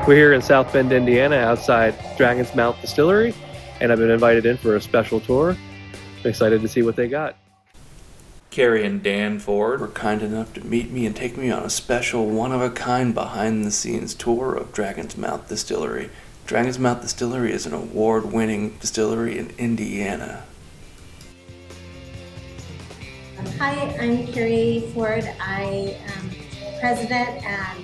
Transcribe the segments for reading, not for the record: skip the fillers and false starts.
We're here in South Bend, Indiana, outside Dragon's Mouth Distillery, and I've been invited in for a special tour. I'm excited to see what they got. Carrie and Dan Ford were kind enough to meet me and take me on a special one-of-a-kind behind-the-scenes tour of Dragon's Mouth Distillery. Dragon's Mouth Distillery is an award-winning distillery in Indiana. Hi, I'm Carrie Ford. I am President and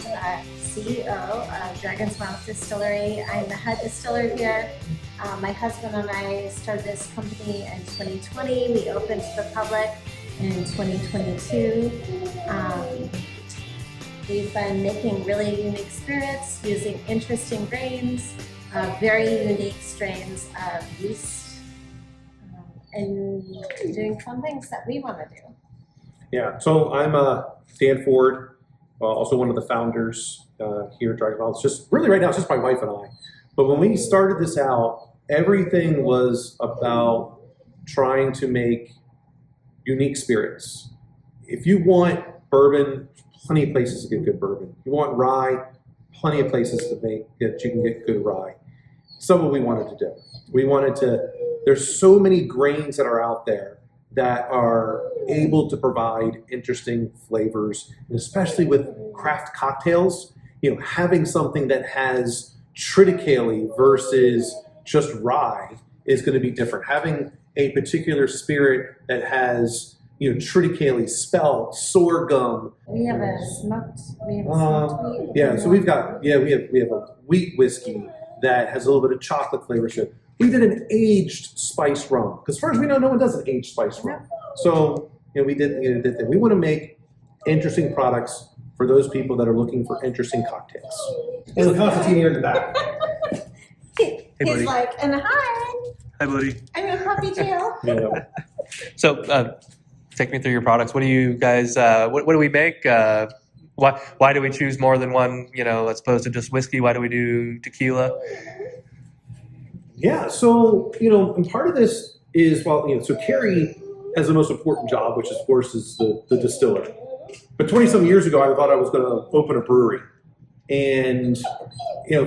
CEO of Dragon's Mouth Distillery. I'm the head distiller here. My husband and I started this company in 2020. We opened to the public in 2022. We've been making really unique spirits using interesting grains, very unique strains of yeast, and doing fun things that we want to do. Yeah, so I'm Dan Ford, also one of the founders here at Dragon's Mouth. It's just really right now, it's just my wife and I. But when we started this out, everything was about trying to make unique spirits. If you want bourbon, plenty of places to get good bourbon. If you want rye, plenty of places to make that you can get good rye. So what we wanted to do. There's so many grains that are out there that are able to provide interesting flavors, and especially with craft cocktails, having something that has triticale versus just rye is going to be different. Having a particular spirit that has, triticale, spelt, sorghum. We have a smoked wheat. Yeah, so we have a wheat whiskey that has a little bit of chocolate flavor to it. We did an aged spice rum because first we know no one does an aged spice rum. So we did that. We want to make interesting products for those people that are looking for interesting cocktails. And Constantine here in the back. He's buddy. like, and hi, Hi, buddy. I'm a puppy tail. Yeah. So, take me through your products. What do you guys? What do we make? Why do we choose more than one? As opposed to just whiskey. Why do we do tequila? Yeah, so, and part of this is, so Carrie has the most important job, which of course is the distiller. But 20-some years ago, I thought I was going to open a brewery. And,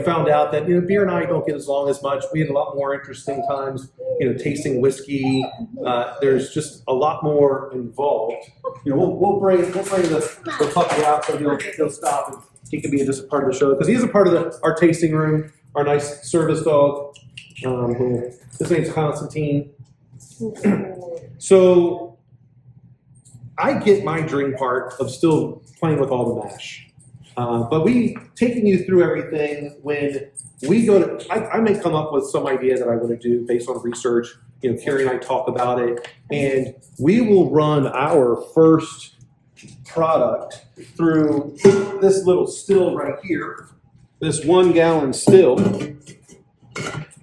found out that, beer and I don't get along as much. We had a lot more interesting times, tasting whiskey. There's just a lot more involved. We'll bring the puppy out so he'll stop and he can be just a part of the show. Because he is a part of our tasting room, our nice service dog. His name's Constantine. So I get my dream part of still playing with all the mash. But we taking you through everything when we go to, I may come up with some idea that I want to do based on research. Carrie and I talk about it, and we will run our first product through this little still right here, this 1 gallon still,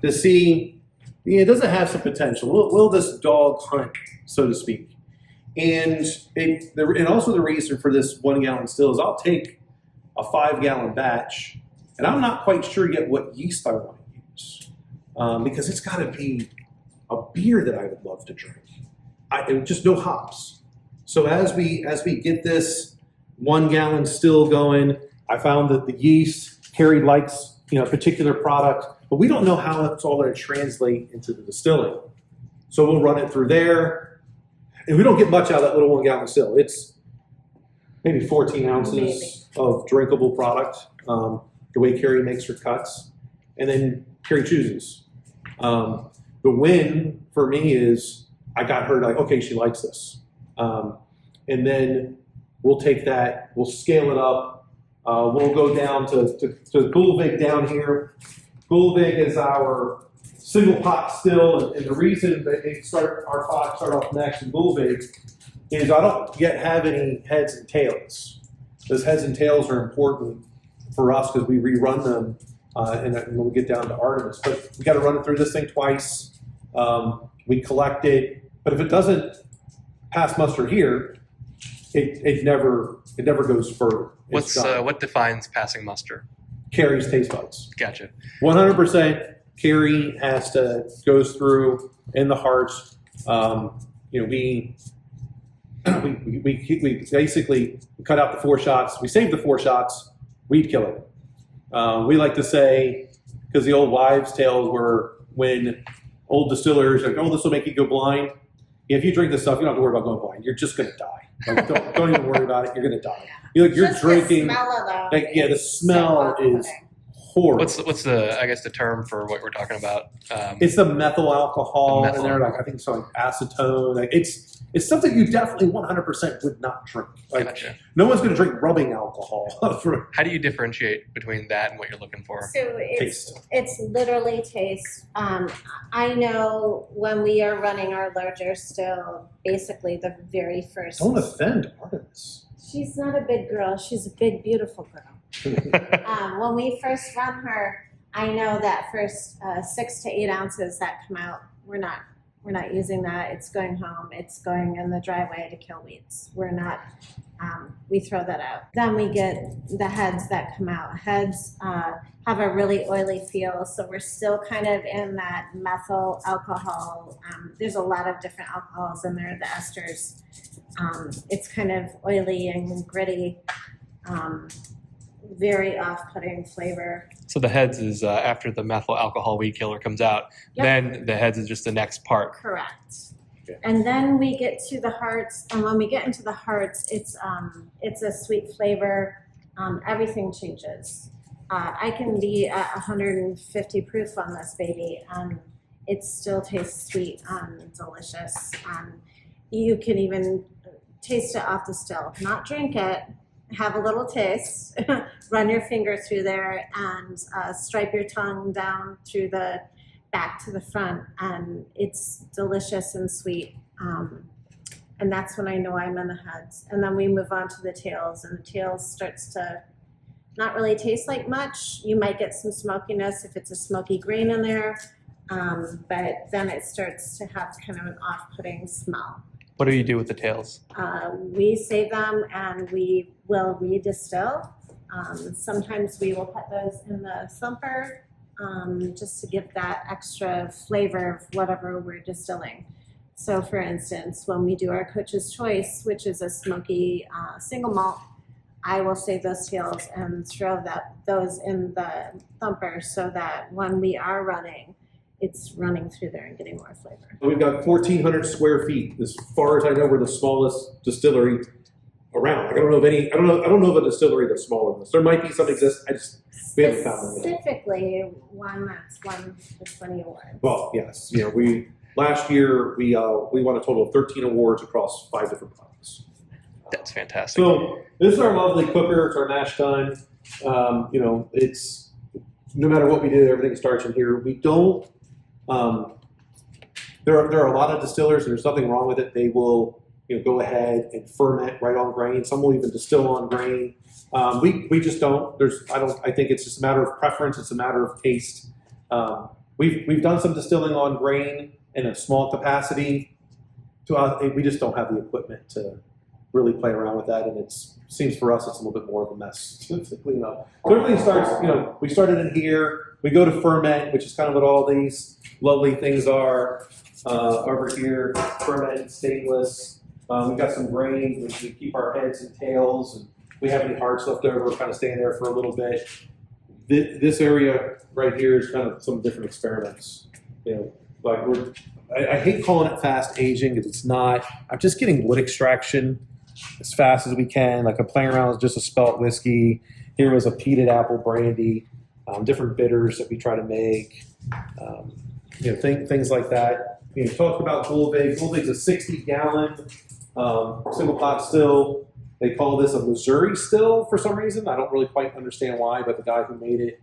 to see, does it have some potential? Will this dog hunt, so to speak? And also the reason for this 1 gallon still is I'll take a 5 gallon batch, and I'm not quite sure yet what yeast I want to use, because it's got to be a beer that I would love to drink. Just no hops. So as we get this 1 gallon still going, I found that the yeast, Carrie likes a particular product, but we don't know how it's all going to translate into the distilling. So we'll run it through there, and we don't get much out of that little 1 gallon still. It's maybe 14 ounces of drinkable product, the way Carrie makes her cuts, and then Carrie chooses. The win for me is I got her like, okay, she likes this. And then we'll take that, we'll scale it up. We'll go down to Gulvig down here. Gulvig is our single pot still, and the reason that our pot start off next in Gulvig is I don't yet have any heads and tails. Those heads and tails are important for us because we rerun them and then we'll get down to Artemis. But we got to run it through this thing twice. We collect it, but if it doesn't pass muster here, it never goes further. What defines passing muster? Carrie's taste buds. Gotcha. 100%. Carrie goes through in the hearts. We basically cut out the 4 shots. We saved the 4 shots. Weed killer. We like to say, because the old wives' tales were when old distillers like, oh, this will make you go blind. If you drink this stuff, you don't have to worry about going blind. You're just going to die. Like, don't even worry about it. You're going to die. You're Just drinking. The smell alone Like, yeah, the smell so is off-putting. horrible. What's the I guess the term for what we're talking about? It's the methyl alcohol, The methyl and they're like, I think it's like acetone. Like, it's something you definitely 100% would not drink. Like, Gotcha. no one's going to drink rubbing alcohol for How do you differentiate between that and what you're looking for? So taste. it's literally taste. I know when we are running our larger still, basically the very first. Don't offend Artemis. She's not a big girl. She's a big, beautiful girl. When we first run her, I know that first 6 to 8 ounces that come out, we're not using that. It's going home. It's going in the driveway to kill weeds. We're not. We throw that out. Then we get the heads that come out. Heads have a really oily feel, so we're still kind of in that methyl alcohol. There's a lot of different alcohols in there, the esters. It's kind of oily and gritty, very off-putting flavor. So the heads is after the methyl alcohol weed killer comes out. Yep. Then the heads is just the next part. Correct. Okay. And then we get to the hearts, and when we get into the hearts, it's a sweet flavor. Everything changes. I can be at 150 proof on this baby, and it still tastes sweet and delicious. You can even taste it off the still, not drink it. Have a little taste, run your finger through there, and stripe your tongue down through the back to the front, and it's delicious and sweet. And that's when I know I'm in the heads. And then we move on to the tails, and the tails starts to not really taste like much. You might get some smokiness if it's a smoky grain in there, but then it starts to have kind of an off-putting smell. What do you do with the tails? We save them and we will redistill. Sometimes we will put those in the thumper just to give that extra flavor of whatever we're distilling. So for instance, when we do our Coach's Choice, which is a smoky single malt, I will save those tails and throw those in the thumper so that when we are running, it's running through there and getting more flavor. We've got 1,400 square feet. As far as I know, we're the smallest distillery around. Like, I don't know of a distillery that's smaller than this. There might be some exist. We haven't found them yet. Specifically, one that's won the 20 awards. Well, yes. Last year we won a total of 13 awards across 5 different products. That's fantastic. So this is our lovely cooker. It's our mash tun. It's no matter what we do, everything starts in here. We don't. There are a lot of distillers, and there's nothing wrong with it. They will go ahead and ferment right on grain. Some will even distill on grain. We just don't. I think it's just a matter of preference. It's a matter of taste. We've done some distilling on grain in a small capacity. We just don't have the equipment to really play around with that, and it seems for us it's a little bit more of a mess to clean up. So everything starts. We started in here. We go to ferment, which is kind of what all these lovely things are over here. Ferment, stainless. We've got some grain, which we keep our heads and tails, and we have any hearts left over. We're kind of staying there for a little bit. This area right here is kind of some different experiments. I hate calling it fast aging because it's not. I'm just getting wood extraction as fast as we can. Like I'm playing around with just a spelt whiskey. Here was a peated apple brandy, different bitters that we try to make. Things like that. Talk about Goldvig. Goldvig's a 60-gallon single pot still. They call this a Missouri still for some reason. I don't really quite understand why, but the guy who made it,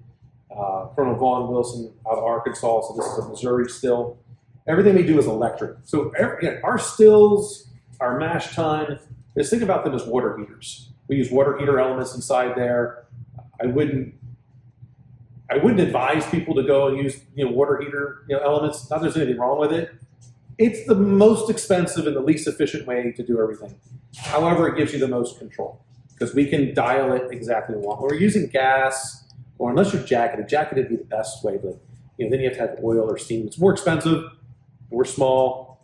Colonel Vaughn Wilson out of Arkansas, so this is a Missouri still. Everything we do is electric. So our stills, our mash tun, just think about them as water heaters. We use water heater elements inside there. I wouldn't advise people to go and use water heater elements. Not that there's anything wrong with it. It's the most expensive and the least efficient way to do everything. However, it gives you the most control because we can dial it exactly what we want. When we're using gas, or unless you're jacketed would be the best way, but then you have to have oil or steam. It's more expensive. We're small.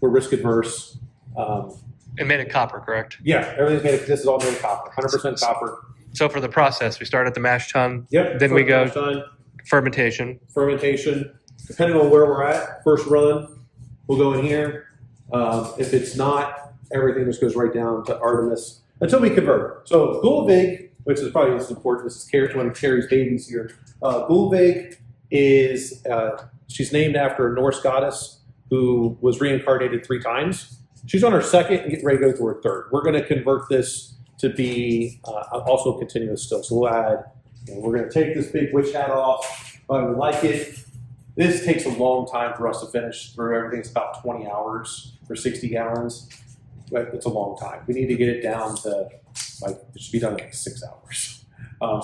We're risk adverse. And made of copper, correct? Yeah, everything's made of. This is all made of copper. 100% copper. So for the process, we start at the mash tun. Yep. Then we go done. fermentation. Fermentation, depending on where we're at, first run, we'll go in here. If it's not, everything just goes right down to Artemis until we convert. So Gulvig, which is probably most important, this is one of Carrie's babies here. Gulvig is, she's named after a Norse goddess who was reincarnated 3 times. She's on her second and getting ready to go to her third. We're going to convert this to be also continuous still. So we'll add, we're going to take this big witch hat off. I like it. This takes a long time for us to finish through everything. It's about 20 hours for 60 gallons. But it's a long time. We need to get it down to, like, it should be done in like 6 hours.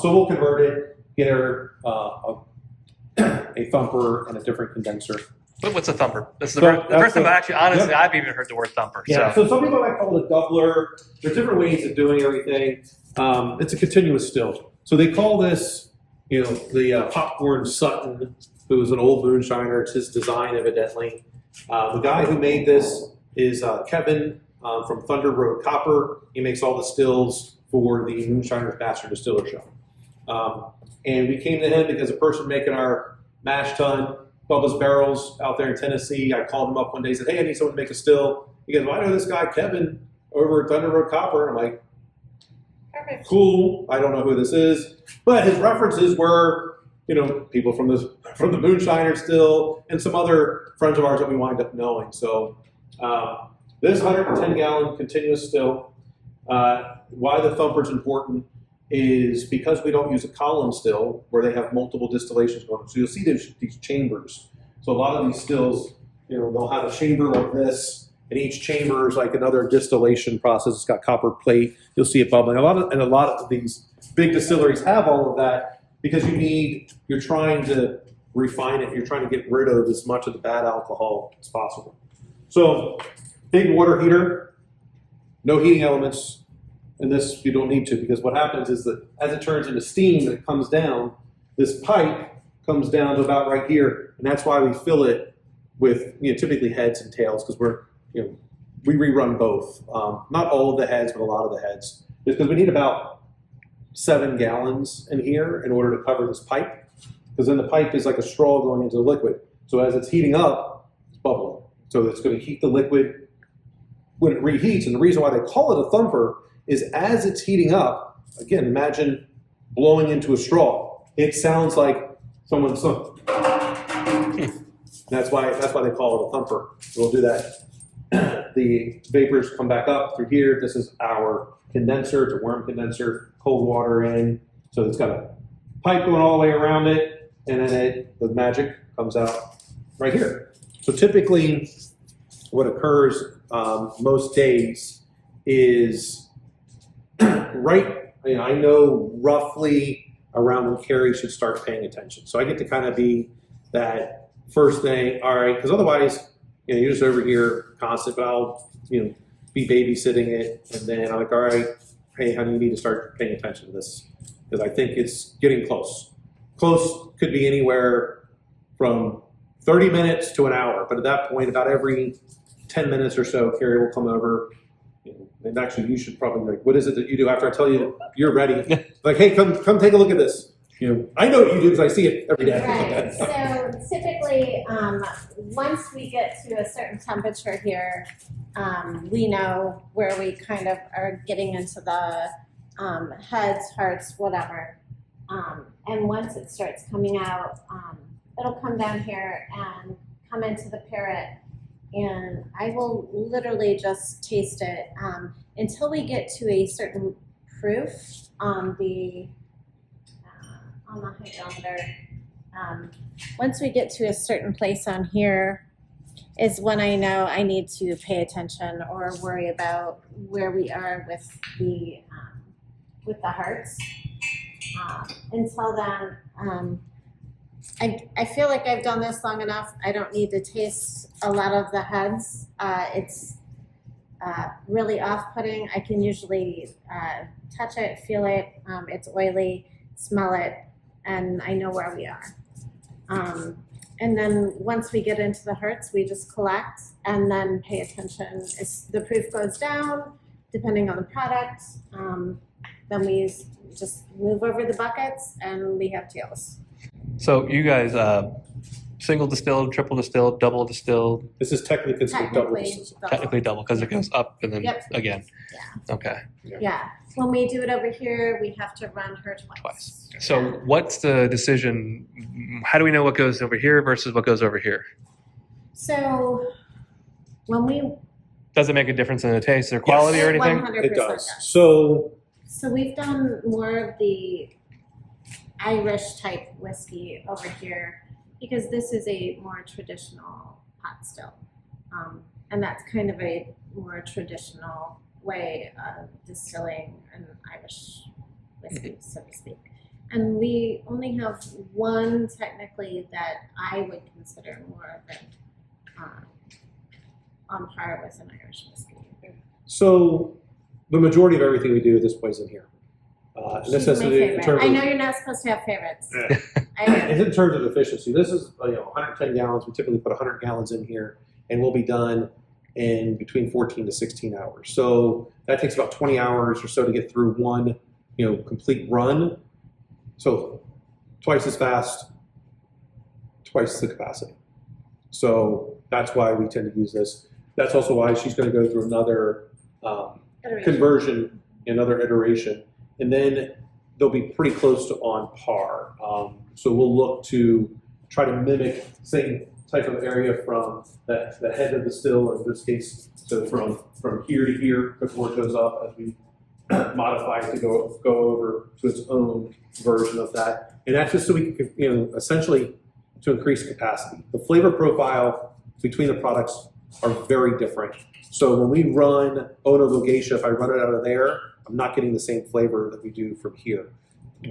So we'll convert it, get her a thumper and a different condenser. What's a thumper? This is So the first time, that's honestly, yep. I've even heard the word thumper. Yeah, So so some people might call it a doubler. There's different ways of doing everything. It's a continuous still. So they call this, the Popcorn Sutton, who was an old moonshiner. It's his design, evidently. The guy who made this is Kevin from Thunder Road Copper. He makes all the stills for the Moonshiners Master Distiller Show. And we came to him because a person making our mash tun, Bubba's Barrels out there in Tennessee, I called him up one day and said, hey, I need someone to make a still. He goes, well, I know this guy, Kevin, over at Thunder Road Copper. And I'm like, Perfect. cool. I don't know who this is. But his references were, people from the Moonshiner still and some other friends of ours that we wind up knowing. So this 110-gallon continuous still, why the thumper's important is because we don't use a column still where they have multiple distillations going on. So you'll see these chambers. So a lot of these stills, they'll have a chamber like this, and each chamber is like another distillation process. It's got copper plate. You'll see it bubbling. A lot of these big distilleries have all of that because you're trying to refine it. You're trying to get rid of as much of the bad alcohol as possible. So big water heater, no heating elements. And this you don't need to, because what happens is that as it turns into steam and it comes down, this pipe comes down to about right here, and that's why we fill it with typically heads and tails, because we rerun both. Not all of the heads, but a lot of the heads, because we need about 7 gallons in here in order to cover this pipe, because then the pipe is like a straw going into the liquid. So as it's heating up, it's bubbling. So it's going to heat the liquid when it reheats, and the reason why they call it a thumper is as it's heating up, again, imagine blowing into a straw. It sounds like someone's. That's why they call it a thumper. We'll do that. The vapors come back up through here. This is our condenser. It's a worm condenser. Cold water in. So it's got a pipe going all the way around it, and then the magic comes out right here. So typically, what occurs most days is I know roughly around when Carrie should start paying attention. So I get to kind of be that first thing, all right, because otherwise, you're just over here constant, but I'll, be babysitting it. And then I'm like, all right, hey, honey, you need to start paying attention to this because I think it's getting close. Close could be anywhere from 30 minutes to an hour. But at that point, about every 10 minutes or so, Carrie will come over. And actually, you should probably what is it that you do after I tell you you're ready? Like, hey, come take a look at this. I know what you do because I see it every day. Right. So typically, once we get to a certain temperature here, we know where we kind of are getting into the heads, hearts, whatever. And once it starts coming out, it'll come down here and come into the parrot. And I will literally just taste it until we get to a certain proof on the hygrometer. Once we get to a certain place on here is when I know I need to pay attention or worry about where we are with the hearts. Until then, I feel like I've done this long enough. I don't need to taste a lot of the heads. It's really off-putting. I can usually touch it, feel it. It's oily, smell it, and I know where we are. And then once we get into the hearts, we just collect and then pay attention. As the proof goes down, depending on the product, then we just move over the buckets and we have tails. So you guys, single distilled, triple distilled, double distilled, This is technically considered double Technically, distilled. technically double because it goes up and then Yep. again. Yeah. Okay, Yeah. When we do it over here, we have to run her twice. so what's the decision? How do we know what goes over here versus what goes over here? So when we, Does it make a difference in the taste or quality or anything? 100% It does. So So we've done more of the Irish type whiskey over here because this is a more traditional pot still. And that's kind of a more traditional way of distilling an Irish whiskey, so to speak. And we only have one technically that I would consider more of an on par with an Irish whiskey. So the majority of everything we do at this point is in here. And She's this has my to do in favorite. terms I of, know you're not supposed to have favorites. Yeah. I know. in terms of efficiency. This is 110 gallons. We typically put 100 gallons in here, and we'll be done in between 14 to 16 hours. So that takes about 20 hours or so to get through one complete run. So twice as fast, twice the capacity. So that's why we tend to use this. That's also why she's going to go through another conversion, another iteration, and then they'll be pretty close to on par. So we'll look to try to mimic same type of area from the head of the still, in this case, so from here to here before it goes up as we modify it to go over to its own version of that. And that's just so we can, essentially to increase capacity. The flavor profile between the products are very different. So when we run Ono Vogetia, if I run it out of there, I'm not getting the same flavor that we do from here.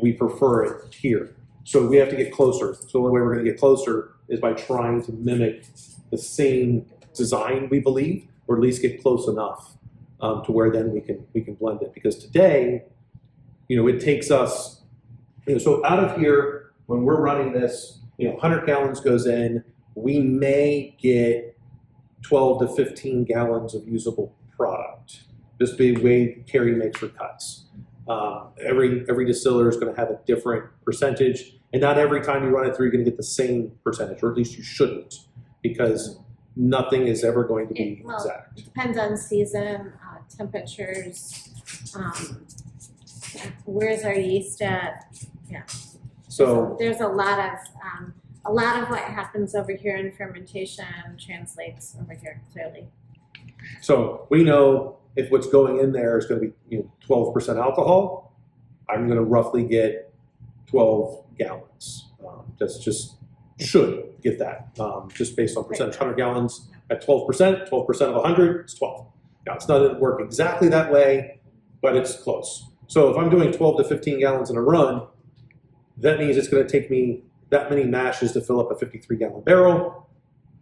We prefer it here. So we have to get closer. So the only way we're going to get closer is by trying to mimic the same design, we believe, or at least get close enough to where then we can blend it. Because today, it takes us, so out of here, when we're running this, 100 gallons goes in, we may get 12 to 15 gallons of usable product. Just the way Carrie makes her cuts. Every distiller is going to have a different percentage, and not every time you run it through, you're going to get the same percentage, or at least you shouldn't, because nothing is ever going to be exact. It depends on season, temperatures, where's our yeast at? Yeah. So there's a lot of what happens over here in fermentation translates over here clearly. So we know if what's going in there is going to be 12% alcohol, I'm going to roughly get 12 gallons. That's just should get that just based on percentage. 100 gallons at 12%, 12% of 100 is 12. Now it's not going to work exactly that way, but it's close. So if I'm doing 12 to 15 gallons in a run, that means it's going to take me that many mashes to fill up a 53-gallon barrel.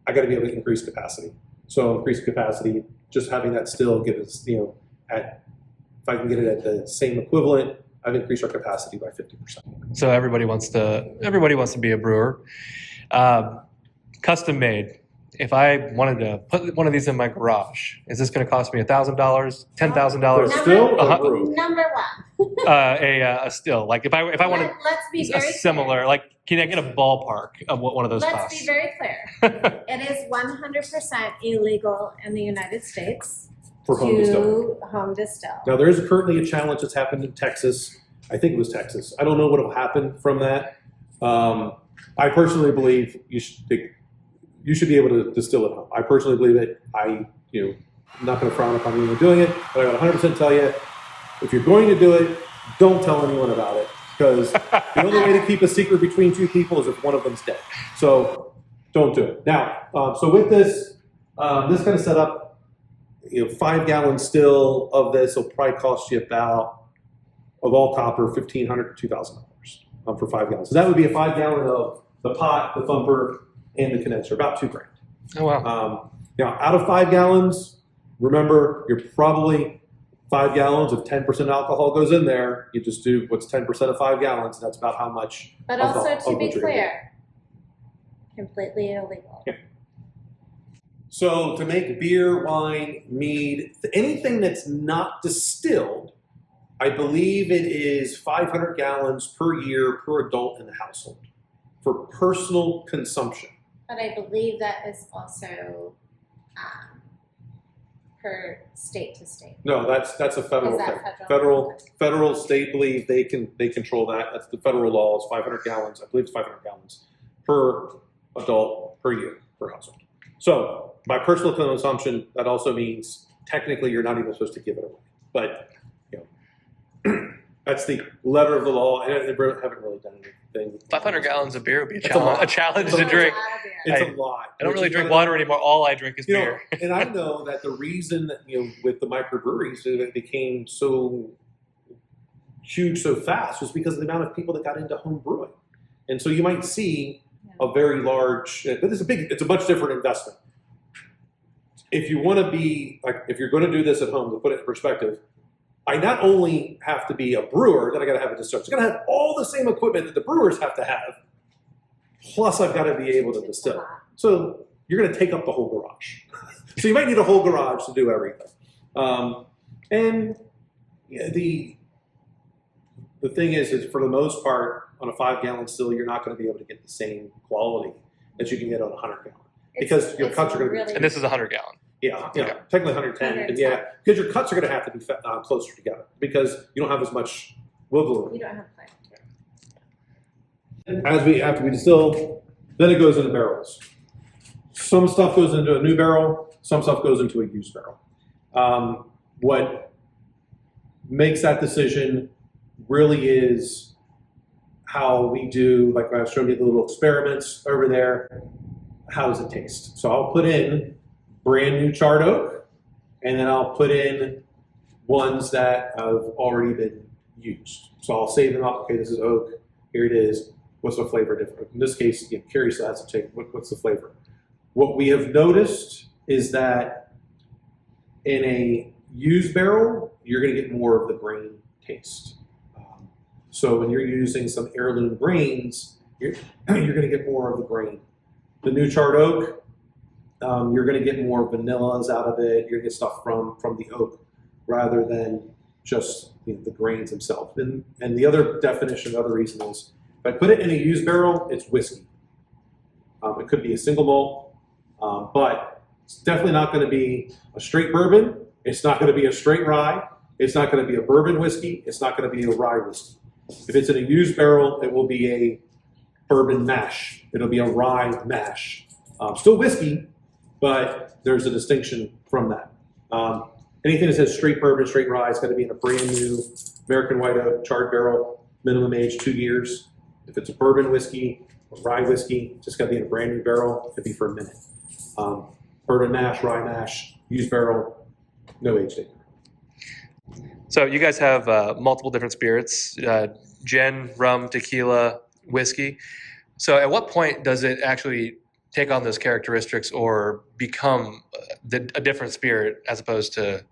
I got to be able to increase capacity. So increase capacity, just having that still give us, if I can get it at the same equivalent, I've increased our capacity by 50%. So everybody wants to be a brewer. Custom made. If I wanted to put one of these in my garage, is this going to cost me $1,000, $10,000? Still Uh-huh. Number one. A still. Like if I wanted Let's be a very similar, clear. like can I get a ballpark of what one of those Let's costs? be very clear. It is 100% illegal in the United States For home distilling. to home distill. Now there is currently a challenge that's happened in Texas. I think it was Texas. I don't know what will happen from that. I personally believe you should be able to distill at home. I personally believe it. I'm not going to frown upon anyone doing it, but I would 100% tell you, if you're going to do it, don't tell anyone about it, because the only way to keep a secret between two people is if one of them's dead. So don't do it. Now, so with this kind of setup, 5-gallon still of this will probably cost you about, of all copper, $1,500 to $2,000 for 5 gallons. So that would be a 5-gallon of the pot, the thumper, and the condenser, about $2,000. Oh wow! Now, out of 5 gallons, remember you're probably 5 gallons of 10% alcohol goes in there. You just do what's 10% of 5 gallons, and that's about how much. But of also, the- to of be what you're gonna clear, completely illegal. Yeah. So to make beer, wine, mead, anything that's not distilled, I believe it is 500 gallons per year per adult in the household for personal consumption. But I believe that is also per state to state. No, that's a federal Is that thing. federal? Federal, state believe they control that. That's the federal law. Is 500 gallons. I believe it's 500 gallons per adult per year per household. So by personal consumption, that also means technically you're not even supposed to give it away. But that's the letter of the law, and they haven't really done anything. 500 gallons of beer would be That's a lot. a challenge That's to a drink. It's Hey, a lot. I don't Which really is drink gonna- water anymore. All I drink is You know, beer. and I know that the reason that, with the microbreweries that it became so huge so fast was because of the amount of people that got into home brewing. And so you might see a very large, but it's a much different investment. If you want to be, if you're going to do this at home, to put it in perspective, I not only have to be a brewer, then I got to have a distiller. So I got to have all the same equipment that the brewers have to have, plus I've got to be able to distill. So you're going to take up the whole garage. So you might need a whole garage to do everything. And the thing is for the most part, on a 5-gallon still, you're not going to be able to get the same quality that you can get on a 100-gallon. Because your cuts are going to be, And this is 100 gallon. yeah, technically 110, but yeah, because your cuts are going to have to be closer together because you don't have as much wiggle room. You don't have play. After we distill, then it goes into barrels. Some stuff goes into a new barrel, some stuff goes into a used barrel. What makes that decision really is how we do, like I was showing you the little experiments over there, how does it taste? So I'll put in brand new charred oak, and then I'll put in ones that have already been used. So I'll save them up. Okay, this is oak. Here it is. What's the flavor different? In this case, again, Carrie still has to take what's the flavor. What we have noticed is that in a used barrel, you're going to get more of the grain taste. So when you're using some heirloom grains, you're going to get more of the grain. The new charred oak, you're going to get more vanillas out of it. You're going to get stuff from the oak rather than just the grains themselves. And the other definition, the other reason is, if I put it in a used barrel, it's whiskey. It could be a single malt, but it's definitely not going to be a straight bourbon. It's not going to be a straight rye. It's not going to be a bourbon whiskey. It's not going to be a rye whiskey. If it's in a used barrel, it will be a bourbon mash. It'll be a rye mash. Still whiskey, but there's a distinction from that. Anything that says straight bourbon, straight rye, it's got to be in a brand new American white oak charred barrel, minimum age 2 years. If it's a bourbon whiskey or rye whiskey, it's just got to be in a brand new barrel. It could be for a minute. Bourbon mash, rye mash, used barrel, no age date. So you guys have multiple different spirits, gin, rum, tequila, whiskey. So at what point does it actually take on those characteristics or become a different spirit as opposed to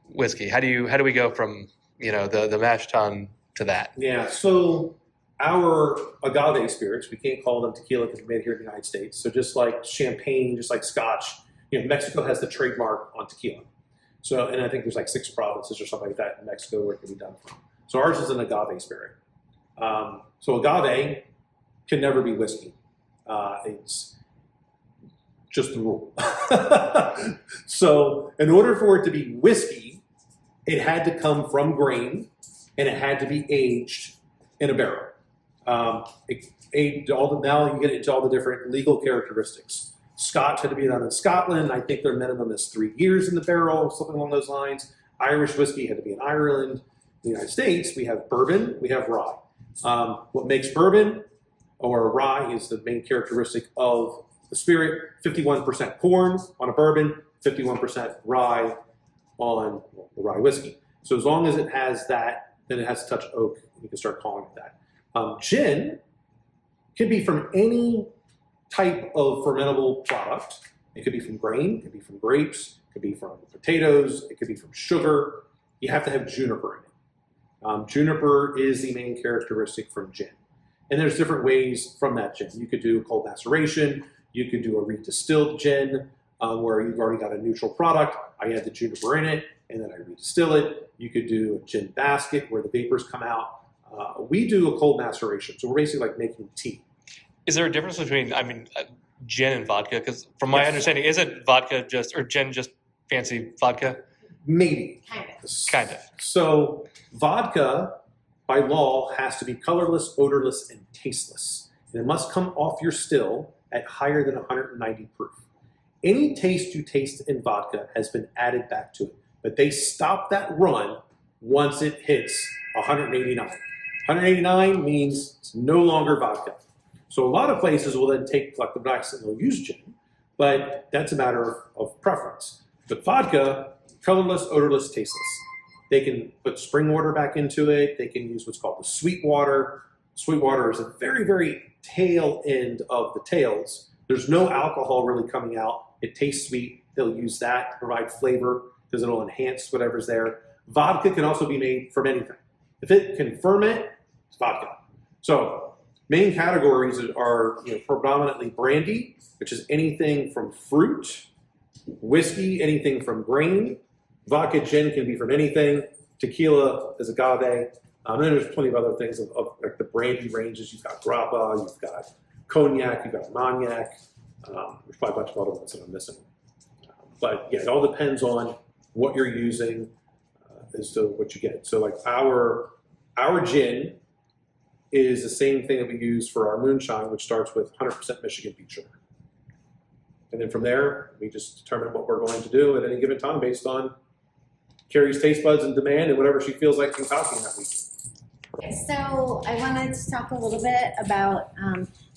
whiskey? How do we go from the mash tun to that? Yeah, so our agave spirits, we can't call them tequila because we're made here in the United States. So just like champagne, just like scotch, Mexico has the trademark on tequila. So, and I think there's like 6 provinces or something like that in Mexico where it can be done from. So ours is an agave spirit. So agave can never be whiskey. It's just the rule. So in order for it to be whiskey, it had to come from grain and it had to be aged in a barrel. Now you get into all the different legal characteristics. Scotch had to be done in Scotland. I think their minimum is 3 years in the barrel, something along those lines. Irish whiskey had to be in Ireland. In the United States, we have bourbon, we have rye. What makes bourbon or rye is the main characteristic of the spirit. 51% corn on a bourbon, 51% rye on the rye whiskey. So as long as it has that, then it has to touch oak. You can start calling it that. Gin can be from any type of fermentable product. It could be from grain, it could be from grapes, it could be from potatoes, it could be from sugar. You have to have juniper in it. Juniper is the main characteristic from gin. And there's different ways from that gin. You could do cold maceration, you could do a redistilled gin where you've already got a neutral product. I add the juniper in it, and then I redistill it. You could do a gin basket where the vapors come out. We do a cold maceration, so we're basically like making tea. Is there a difference between, gin and vodka? Because from my Yes. understanding, isn't vodka or gin just fancy vodka? Maybe. Kind of. So vodka, by law, has to be colorless, odorless, and tasteless. And it must come off your still at higher than 190 proof. Any taste you taste in vodka has been added back to it, but they stop that run once it hits 189. 189 means it's no longer vodka. So a lot of places will then take collective blacks and they'll use gin, but that's a matter of preference. But vodka, colorless, odorless, tasteless. They can put spring water back into it. They can use what's called the sweet water. Sweet water is a very, very tail end of the tails. There's no alcohol really coming out. It tastes sweet. They'll use that to provide flavor because it'll enhance whatever's there. Vodka can also be made from anything. If it can ferment, it's vodka. So main categories are predominantly brandy, which is anything from fruit, whiskey, anything from grain. Vodka, gin can be from anything. Tequila is agave. And then there's plenty of other things of like the brandy ranges. You've got grappa, you've got cognac, you've got Armagnac. There's probably a bunch of other ones that I'm missing. But yeah, it all depends on what you're using as to what you get. So like our gin is the same thing that we use for our moonshine, which starts with 100% Michigan beet sugar. And then from there, we just determine what we're going to do at any given time based on Carrie's taste buds and demand and whatever she feels like concocting that week. So I wanted to talk a little bit about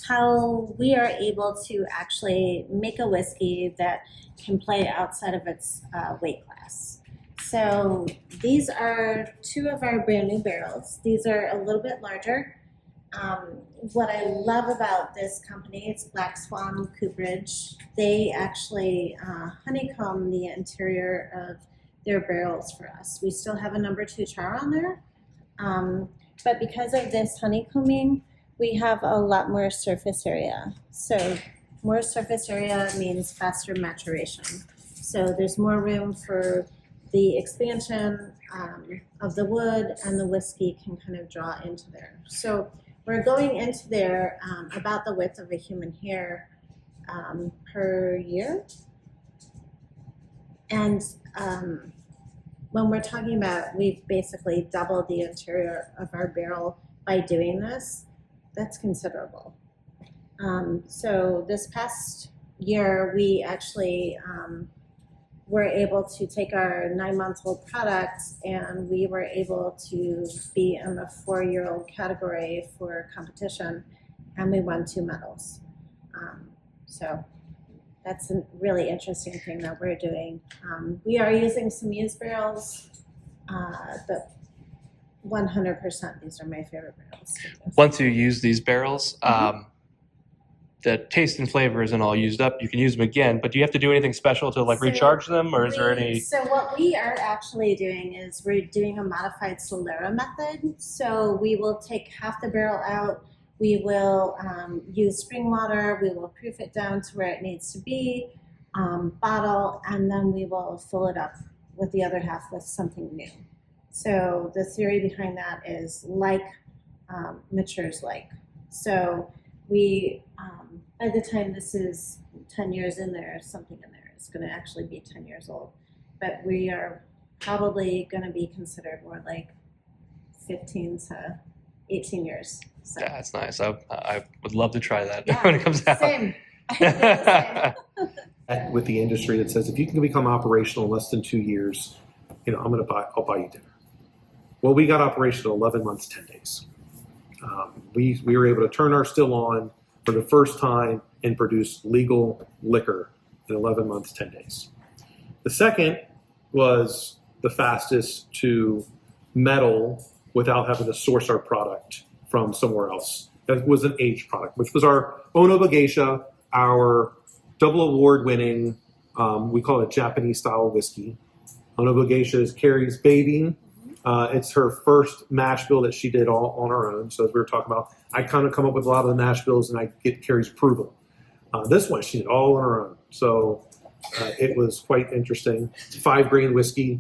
how we are able to actually make a whiskey that can play outside of its weight class. So these are two of our brand new barrels. These are a little bit larger. What I love about this company, it's Black Swan Cooperage. They actually honeycomb the interior of their barrels for us. We still have a number 2 char on there. But because of this honeycombing, we have a lot more surface area. So more surface area means faster maturation. So there's more room for the expansion of the wood, and the whiskey can kind of draw into there. So we're going into there about the width of a human hair per year. And when we're talking about we've basically doubled the interior of our barrel by doing this, that's considerable. So this past year, we actually were able to take our 9-month-old product, and we were able to be in the 4-year-old category for competition, and we won 2 medals. So that's a really interesting thing that we're doing. We are using some used barrels, but 100% these are my favorite barrels. Once you use these barrels, the taste and flavor isn't all used up. You can use them again, but do you have to do anything special to like So recharge them, or is there any? So what we are actually doing is we're doing a modified Solera method. So we will take half the barrel out. We will use spring water. We will proof it down to where it needs to be, bottle, and then we will fill it up with the other half with something new. So the theory behind that is like matures like. So we, by the time this is 10 years in there, something in there is going to actually be 10 years old. But we are probably going to be considered more like 15 to 18 years. So. Yeah, that's nice. I would love to try that Yeah, when it comes out. Same. Same. With the industry that says if you can become operational in less than 2 years, I'll buy you dinner. Well, we got operational 11 months, 10 days. We were able to turn our still on for the first time and produce legal liquor in 11 months, 10 days. The second was the fastest to metal without having to source our product from somewhere else. That was an aged product, which was our Onoba Geisha, our double award-winning, we call it Japanese-style whiskey. Onoba Geisha is Carrie's baby. It's her first mash bill that she did all on her own. So as we were talking about, I kind of come up with a lot of the mash bills and I get Carrie's approval. This one, she did all on her own. So it was quite interesting. It's 5-grain whiskey.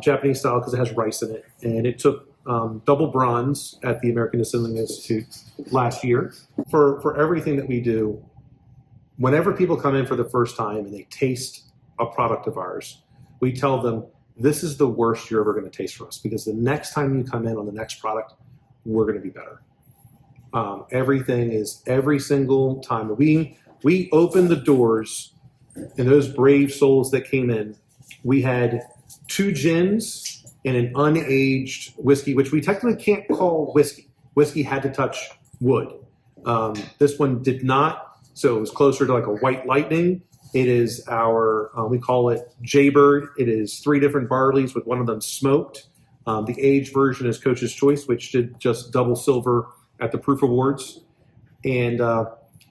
Japanese style because it has rice in it. And it took double bronze at the American Distilling Institute last year. For everything that we do, whenever people come in for the first time and they taste a product of ours, we tell them, this is the worst you're ever going to taste from us, because the next time you come in on the next product, we're going to be better. Everything is every single time. We opened the doors, and those brave souls that came in, we had 2 gins and an unaged whiskey, which we technically can't call whiskey. Whiskey had to touch wood. This one did not, so it was closer to like a white lightning. It is our, we call it Jaybird. It is 3 different barleys with one of them smoked. The aged version is Coach's Choice, which did just double silver at the Proof Awards. And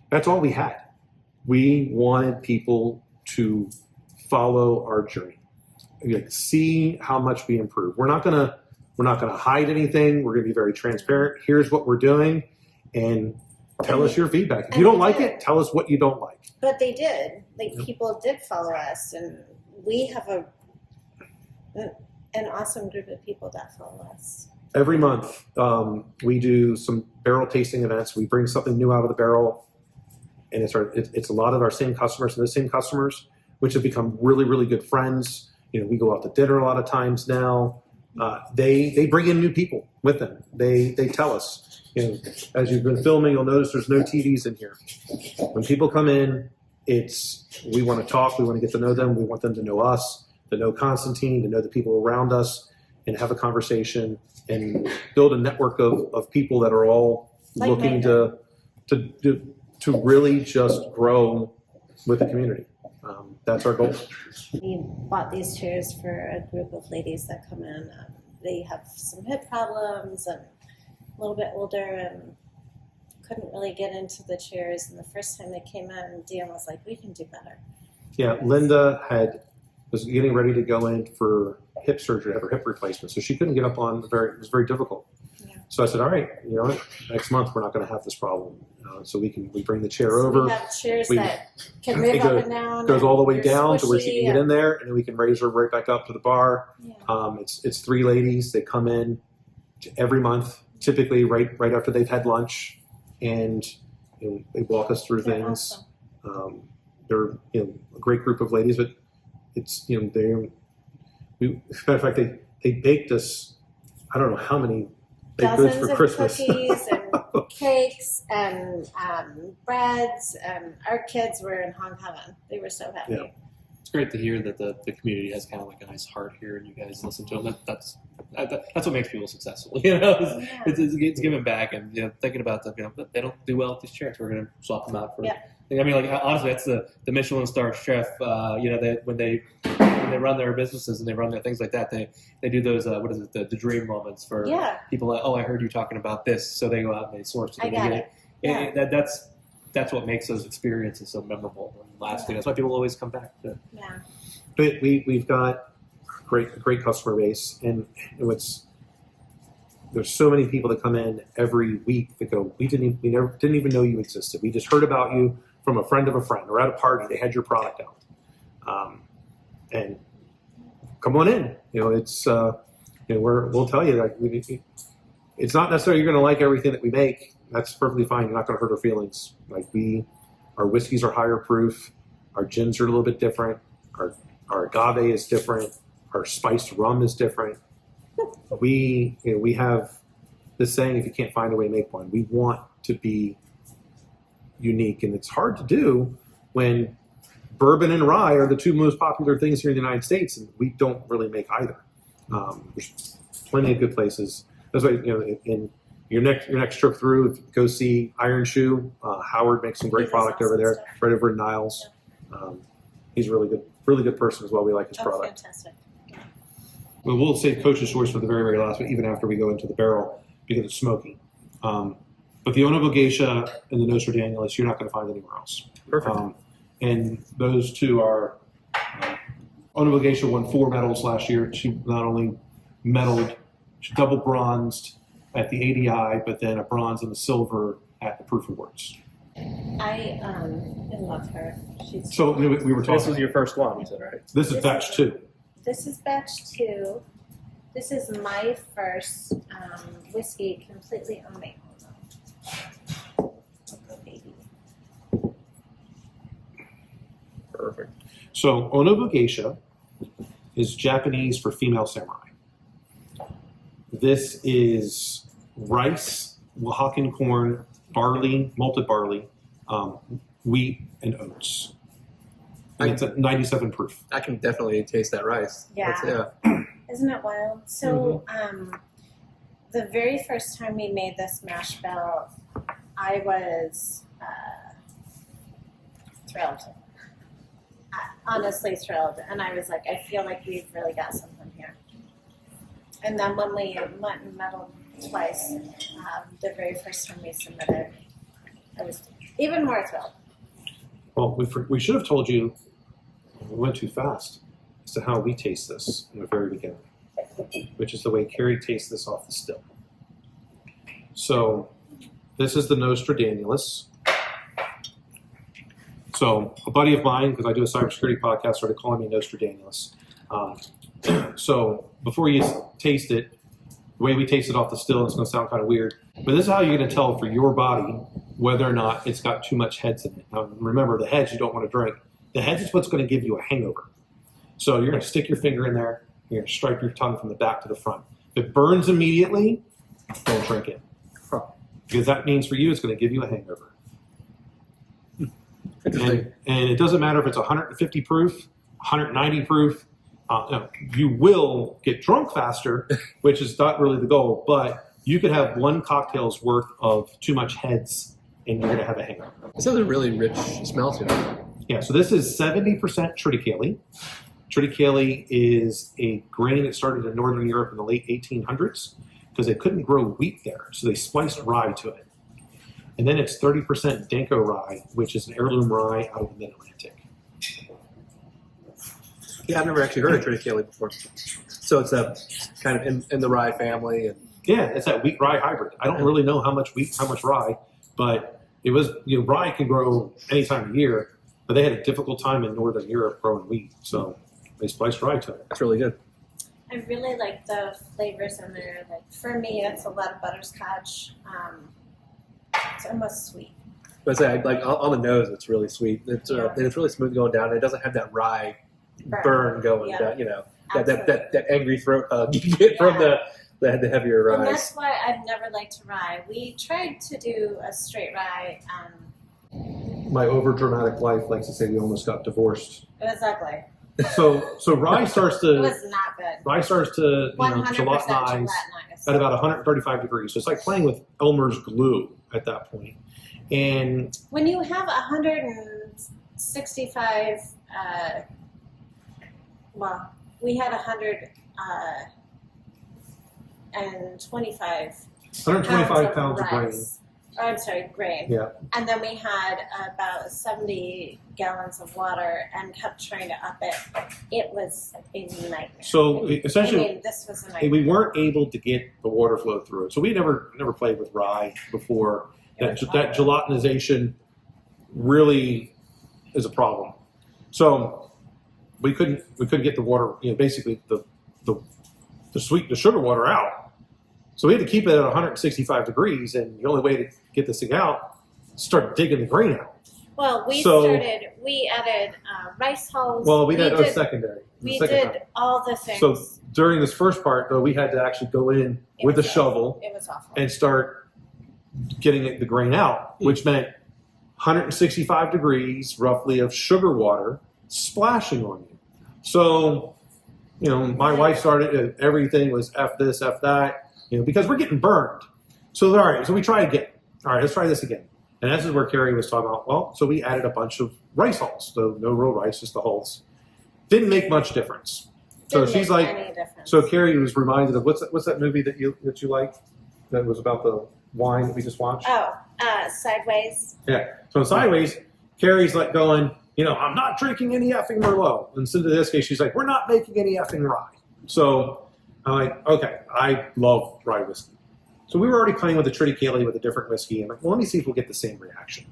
that's all we had. We wanted people to follow our journey, like, see how much we improve. We're not gonna hide anything. We're gonna be very transparent. Here's what we're doing, and tell us your feedback. If you don't like it, tell us what you don't like. But they did. Like, people did follow us, and we have an awesome group of people that follow us. Every month, we do some barrel tasting events. We bring something new out of the barrel, and it's a lot of our same customers and the same customers, which have become really, really good friends. We go out to dinner a lot of times now. They bring in new people with them. They tell us. As you've been filming, you'll notice there's no TVs in here. When people come in, we want to talk, we want to get to know them, we want them to know us, to know Constantine, to know the people around us, and have a conversation and build a network of people that are all looking to really just grow with the community. That's our goal. We bought these chairs for a group of ladies that come in. They have some hip problems and a little bit older and couldn't really get into the chairs. And the first time they came in, Dan was like, we can do better. Yeah, Linda was getting ready to go in for hip surgery, have her hip replacement. So she couldn't get up on it was very difficult. Yeah. So I said, all right, next month we're not going to have this problem. So we bring the chair over. We have chairs that can move up and down. Goes all the way down to where she can get in there, and then we can raise her right back up to the bar. Yeah. It's 3 ladies. They come in every month, typically right after they've had lunch, and they walk us through things. Awesome. They're a great group of ladies, but it's as a matter of fact, they baked us, I don't know how many baked goods for Christmas. Cookies and cakes and breads, and our kids were in hog heaven. They were so happy. Yeah. It's great to hear that the community has kind of like a nice heart here, and you guys listen to them. That's what makes people successful. It's giving back, and thinking about them. They don't do well at these chairs. We're going to swap them out for. Yeah. I mean, like, honestly, that's the Michelin star chef. When they run their businesses and they run their things like that, they do those the dream moments for people. Like, oh, I heard you talking about this, so they go out and they source it. That's what makes those experiences so memorable and lasting. That's why people always come back. Yeah. But we've got a great customer base, and there's so many people that come in every week that go, we didn't even know you existed. We just heard about you from a friend of a friend, or at a party they had your product out. And come on in. We'll tell you that it's not necessarily you're going to like everything that we make. That's perfectly fine. You're not going to hurt our feelings. Like, our whiskeys are higher proof. Our gins are a little bit different. Our agave is different. Our spiced rum is different. We have this saying, if you can't find a way to make one, we want to be unique, and it's hard to do when bourbon and rye are the 2 most popular things here in the United States, and we don't really make either. There's plenty of good places. That's why, in your next trip through, go see Iron Shoe. Howard makes some great product over there, right over in Niles. He's a really good person as well. We like his product. Fantastic. Well, we'll save Coach's Choice for the very, very last, but even after we go into the barrel, because it's smoky. But the Onovo Geisha and the Nostradamus, you're not going to find anywhere else. Perfect. And those 2 are, Onovo Geisha won 4 medals last year. She not only medaled, she double bronzed at the ADI, but then a bronze and a silver at the Proof Awards. I love her. So we were talking. This was your first one, you said, right? This is batch 2. this is batch 2. This is my first whiskey completely on my own. Oh, baby. Perfect. So Onobu Geisha is Japanese for female samurai. This is rice, Oaxacan corn, barley, malted barley, wheat, and oats. And it's at 97 proof. I can definitely taste that rice. Yeah. Isn't it wild? So, the very first time we made this mash bill, I was thrilled. Honestly thrilled. And I was like, I feel like we've really got something here. And then when we went and medaled twice, the very first time we submitted, I was even more thrilled. Well, we should have told you, we went too fast, as to how we taste this in the very beginning, which is the way Carrie tastes this off the still. So this is the Nostradamus. So a buddy of mine, because I do a cybersecurity podcast, started calling me Nostradamus. So before you taste it, the way we taste it off the still, it's going to sound kind of weird, but this is how you're going to tell for your body whether or not it's got too much heads in it. Now, remember, the heads you don't want to drink. The heads is what's going to give you a hangover. So you're going to stick your finger in there, you're going to stripe your tongue from the back to the front. If it burns immediately, don't drink it. Because that means for you, it's going to give you a hangover. And it doesn't matter if it's 150 proof, 190 proof. You will get drunk faster, which is not really the goal, but you could have one cocktail's worth of too much heads and you're going to have a hangover. This has a really rich smell to it. Yeah, so this is 70% triticale. Triticale is a grain that started in Northern Europe in the late 1800s because they couldn't grow wheat there, so they spliced rye to it. And then it's 30% Danko rye, which is an heirloom rye out of the Mid-Atlantic. Yeah, I've never actually heard of triticale before. So it's a kind of in the rye family. And yeah, it's that wheat rye hybrid. I don't really know how much wheat, how much rye, but it was, rye can grow any time of year, but they had a difficult time in Northern Europe growing wheat, so they spliced rye to it. That's really good. I really like the flavors in there. Like for me, it's a lot of butterscotch. It's almost sweet. But I say, like on the nose, it's really sweet. It's and it's really smooth going down. And it doesn't have that rye burn going. Yeah. That angry throat hug you get from the heavier rye. And that's why I've never liked rye. We tried to do a straight rye. My over-dramatic life likes to say we almost got divorced. It was ugly. So rye starts It to was not good. rye starts to 100% gelatinize gelatinized. at about 135 degrees. So it's like playing with Elmer's glue at that point. And When you have 165, we had 125 pounds of grain. rice. Oh, I'm sorry, grain. Yeah. And then we had about 70 gallons of water and kept trying to up it. It was a nightmare. So essentially, I mean, this was a nightmare. we weren't able to get the water flow through it. So we never played with rye before. That gelatinization really is a problem. So we couldn't get the water, basically the sugar water out. So we had to keep it at 165 degrees, and the only way to get this thing out is start digging the grain out. Well, we added rice hulls. Well, that was secondary. We did all the things. So during this first part, though, we had to actually go in with a shovel It was awful. and start getting the grain out, which meant 165 degrees roughly of sugar water splashing on you. So, my wife started, everything was F this, F that, because we're getting burned. So, all right, so we try again. All right, let's try this again. And this is where Carrie was talking about, so we added a bunch of rice hulls. So no real rice, just the hulls. Didn't make much difference. So Didn't she's make like, any difference. so Carrie was reminded of, what's that movie that you like? That was about the wine that we just watched? Oh, Sideways. Yeah. So in Sideways, Carrie's like going, I'm not drinking any effing Merlot. And so in this case, she's like, we're not making any effing rye. So I'm like, okay, I love rye whiskey. So we were already playing with the triticale with a different whiskey. And I'm like, well, let me see if we'll get the same reaction.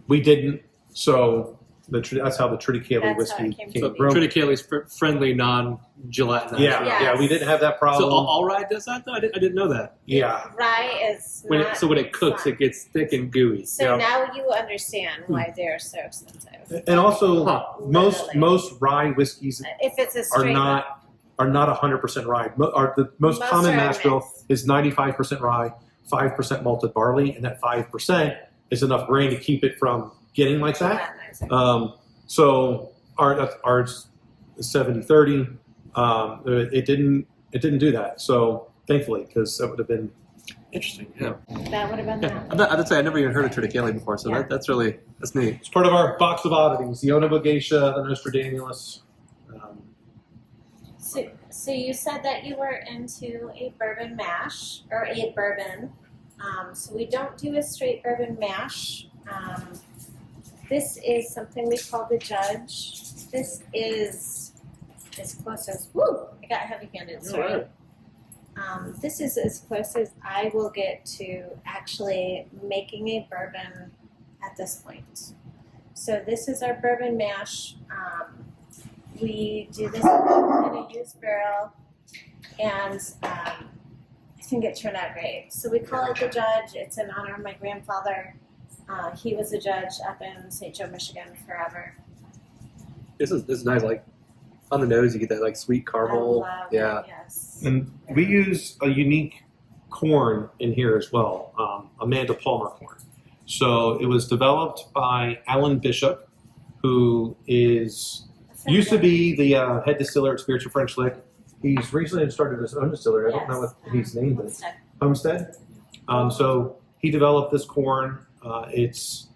We didn't. So That's how the triticale That's how whiskey it came came to So be. triticale's friendly, non-gelatinous. Yes. We didn't have that So problem. all rye does that though? I didn't know that. Yeah. Rye is When not it cooks, fun. it gets thick and gooey. So Yeah. now you understand why they're so expensive. And also, Huh. Literally. most rye whiskeys If it's a are straight not 100% rye. The most Most common are a mash bill mix. is 95% rye, 5% malted barley, and that 5% is enough grain to keep it from getting like that. So ours is 70-30. It didn't do that. So thankfully, because that would have been Interesting. Yeah. That would have been Yeah. that. I'd say I never even heard of triticale before, so Yeah. that's neat. it's part of our box of oddities. The Ona Geisha, the Nostradamus. So you said that you were into a bourbon mash or a bourbon. So we don't do a straight bourbon mash. This is something we call the Judge. This is as close as I got heavy-handed. Sorry. This is as close as I will get to actually making a bourbon at this point. So this is our bourbon mash. We do this in a used barrel, and I think it turned out great. So we call it the Judge. It's in honor of my grandfather. He was a judge up in St. Joe, Michigan forever. This is nice. Like on the nose, you get that like sweet caramel. I love Yeah. it, yes. And we use a unique corn in here as well, Amanda Palmer corn. So it was developed by Alan Bishop, who used to be the head distiller at Spiritual French Lick. He's recently started his own distillery. I don't know what he's named it. Homestead. So he developed this corn. It's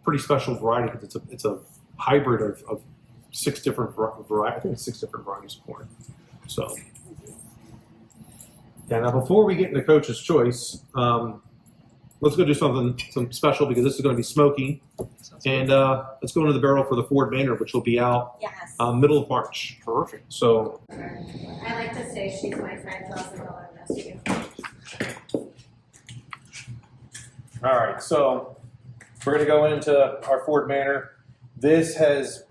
pretty special variety because it's a hybrid of 6 different varieties. I think it's 6 different varieties of corn. So yeah. Now before we get into Coach's Choice, let's go do something special because this is going to be smoky. And let's go into the barrel for the Ford Manor, which will be out Yes. middle of March. Perfect. So I like to say she's my $5,000 rescue. all right, so we're going to go into our Ford Manor. This has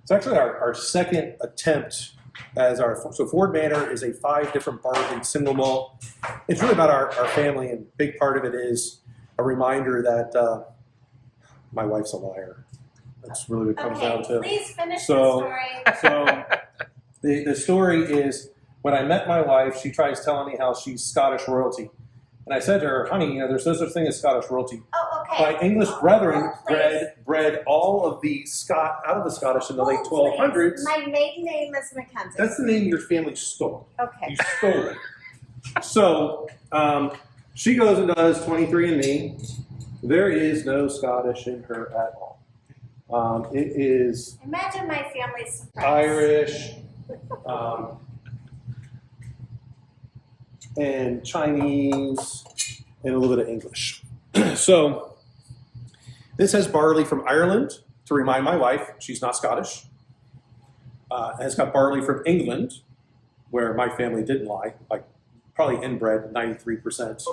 it's actually our second attempt as so Ford Manor is a 5 different barley single malt. It's really about our family, and a big part of it is a reminder that my wife's a liar. That's really what it comes down to. Please finish So- the story. So the story is when I met my wife, she tries telling me how she's Scottish royalty. And I said to her, honey, there's no such thing as Scottish royalty. Oh, okay. My English brethren Please. bred all of the out of the Scottish in the late Oh, 1200s. please. My maiden name is Mackenzie. That's the name your family stole. Okay. You stole it. So she goes and does 23andMe. There is no Scottish in her at all. It is Imagine my family's surprise. Irish, and Chinese, and a little bit of English. So this has barley from Ireland, to remind my wife she's not Scottish. It's got barley from England, where my family didn't lie, like probably inbred, 93%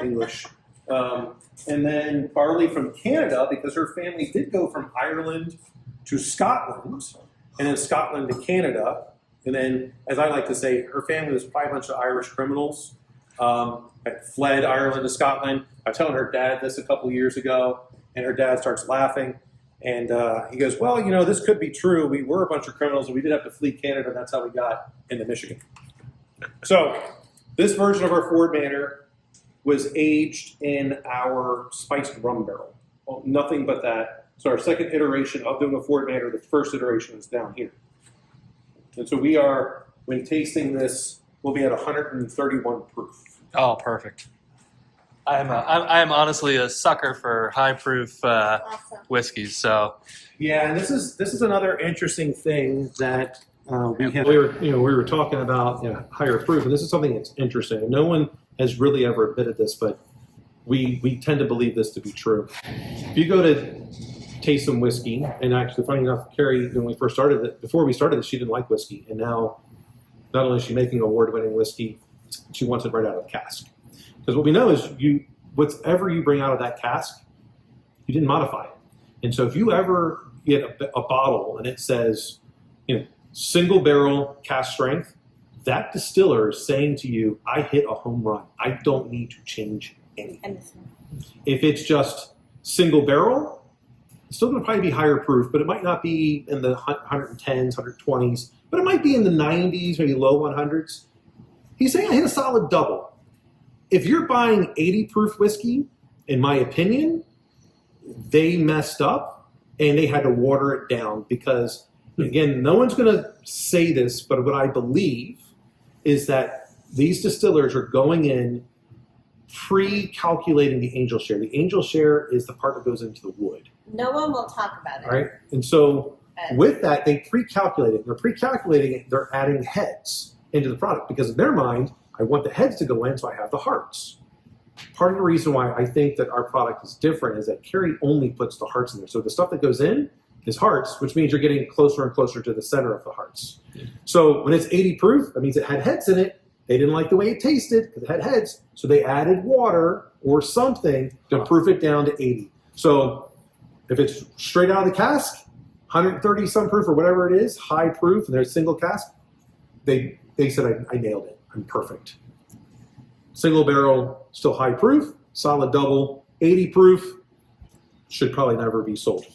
English. And then barley from Canada, because her family did go from Ireland to Scotland, and then Scotland to Canada. And then, as I like to say, her family was probably a bunch of Irish criminals that fled Ireland to Scotland. I was telling her dad this a couple years ago, and her dad starts laughing. And he goes, well, this could be true. We were a bunch of criminals, and we did have to flee Canada, and that's how we got into Michigan. So this version of our Ford Manor was aged in our spiced rum barrel. Well, nothing but that. So our second iteration of doing a Ford Manor, the first iteration is down here. And so when tasting this, we'll be at 131 proof. Oh, perfect. I am honestly a sucker for high proof Awesome. whiskeys. So Yeah, and this is another interesting thing that we were talking about higher proof, and this is something that's interesting. And no one has really ever admitted this, but we tend to believe this to be true. If you go to taste some whiskey, and actually, funny enough, Carrie, when we first started it, before we started this, she didn't like whiskey, and now not only is she making award-winning whiskey, she wants it right out of the cask. Because what we know is whatever you bring out of that cask, you didn't modify it. And so if you ever get a bottle and it says, single barrel cask strength, that distiller is saying to you, I hit a home run. I don't need to change anything. If it's just single barrel, it's still going to probably be higher proof, but it might not be in the 110s, 120s, but it might be in the 90s, maybe low 100s. He's saying I hit a solid double. If you're buying 80 proof whiskey, in my opinion, they messed up and they had to water it down because, again, no one's going to say this, but what I believe is that these distillers are going in pre-calculating the angel share. The angel share is the part that goes into the wood. No one will talk about it. Right? And so with that, they pre-calculate it. They're pre-calculating it. They're adding heads into the product because in their mind, I want the heads to go in so I have the hearts. Part of the reason why I think that our product is different is that Kerry only puts the hearts in there. So the stuff that goes in is hearts, which means you're getting closer and closer to the center of the hearts. So when it's 80 proof, that means it had heads in it. They didn't like the way it tasted because it had heads. So they added water or something to proof it down to 80. So if it's straight out of the cask, 130 some proof or whatever it is, high proof, and there's single cask, they said I nailed it. I'm perfect. Single barrel, still high proof, solid double, 80 proof, should probably never be sold.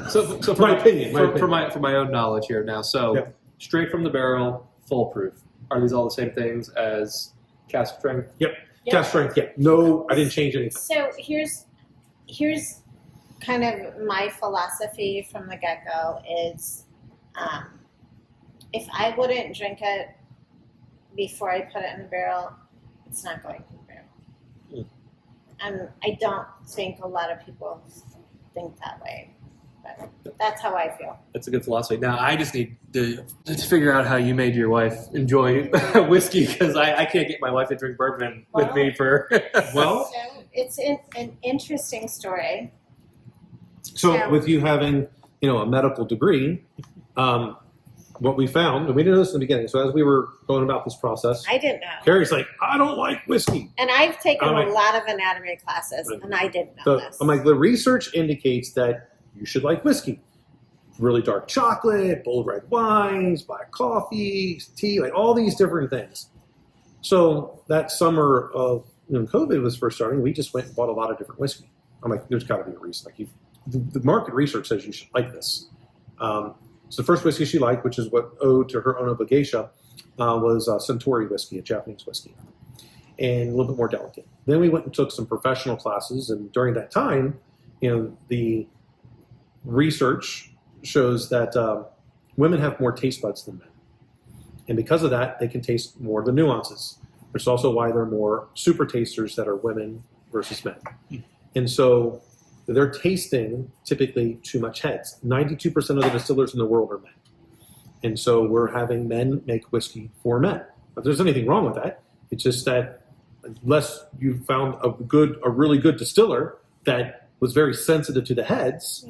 So for my opinion, for my own knowledge here now. So Yep. straight from the barrel, full proof. Are these all the same things as cask strength? Yep. Cask strength, yeah. No, I didn't change anything. So here's kind of my philosophy from the get-go is if I wouldn't drink it before I put it in the barrel, it's not going in the barrel. And I don't think a lot of people think that way. But that's how I feel. That's a good philosophy. Now, I just need to figure out how you made your wife enjoy whiskey because I can't get my wife to drink bourbon with me for. Well, So it's an interesting story. so Yeah. with you having, a medical degree, what we found, and we didn't know this in the beginning, so as we were going about this process, I didn't know. Carrie's like, I don't like whiskey. And I've taken I'm like- a lot of anatomy classes, and I didn't know So this. I'm like, the research indicates that you should like whiskey. Really dark chocolate, bold red wines, black coffee, tea, like all these different things. So that summer of when COVID was first starting, we just went and bought a lot of different whiskey. I'm like, there's got to be a reason. Like, the market research says you should like this. So the first whiskey she liked, which is what owed to her own obligation, was Centauri whiskey, a Japanese whiskey, and a little bit more delicate. Then we went and took some professional classes, and during that time, the research shows that women have more taste buds than men. And because of that, they can taste more of the nuances. Which is also why there are more super tasters that are women versus men. And so they're tasting typically too much heads. 92% of the distillers in the world are men. And so we're having men make whiskey for men. If there's anything wrong with that, it's just that unless you found a really good distiller that was very sensitive to the heads,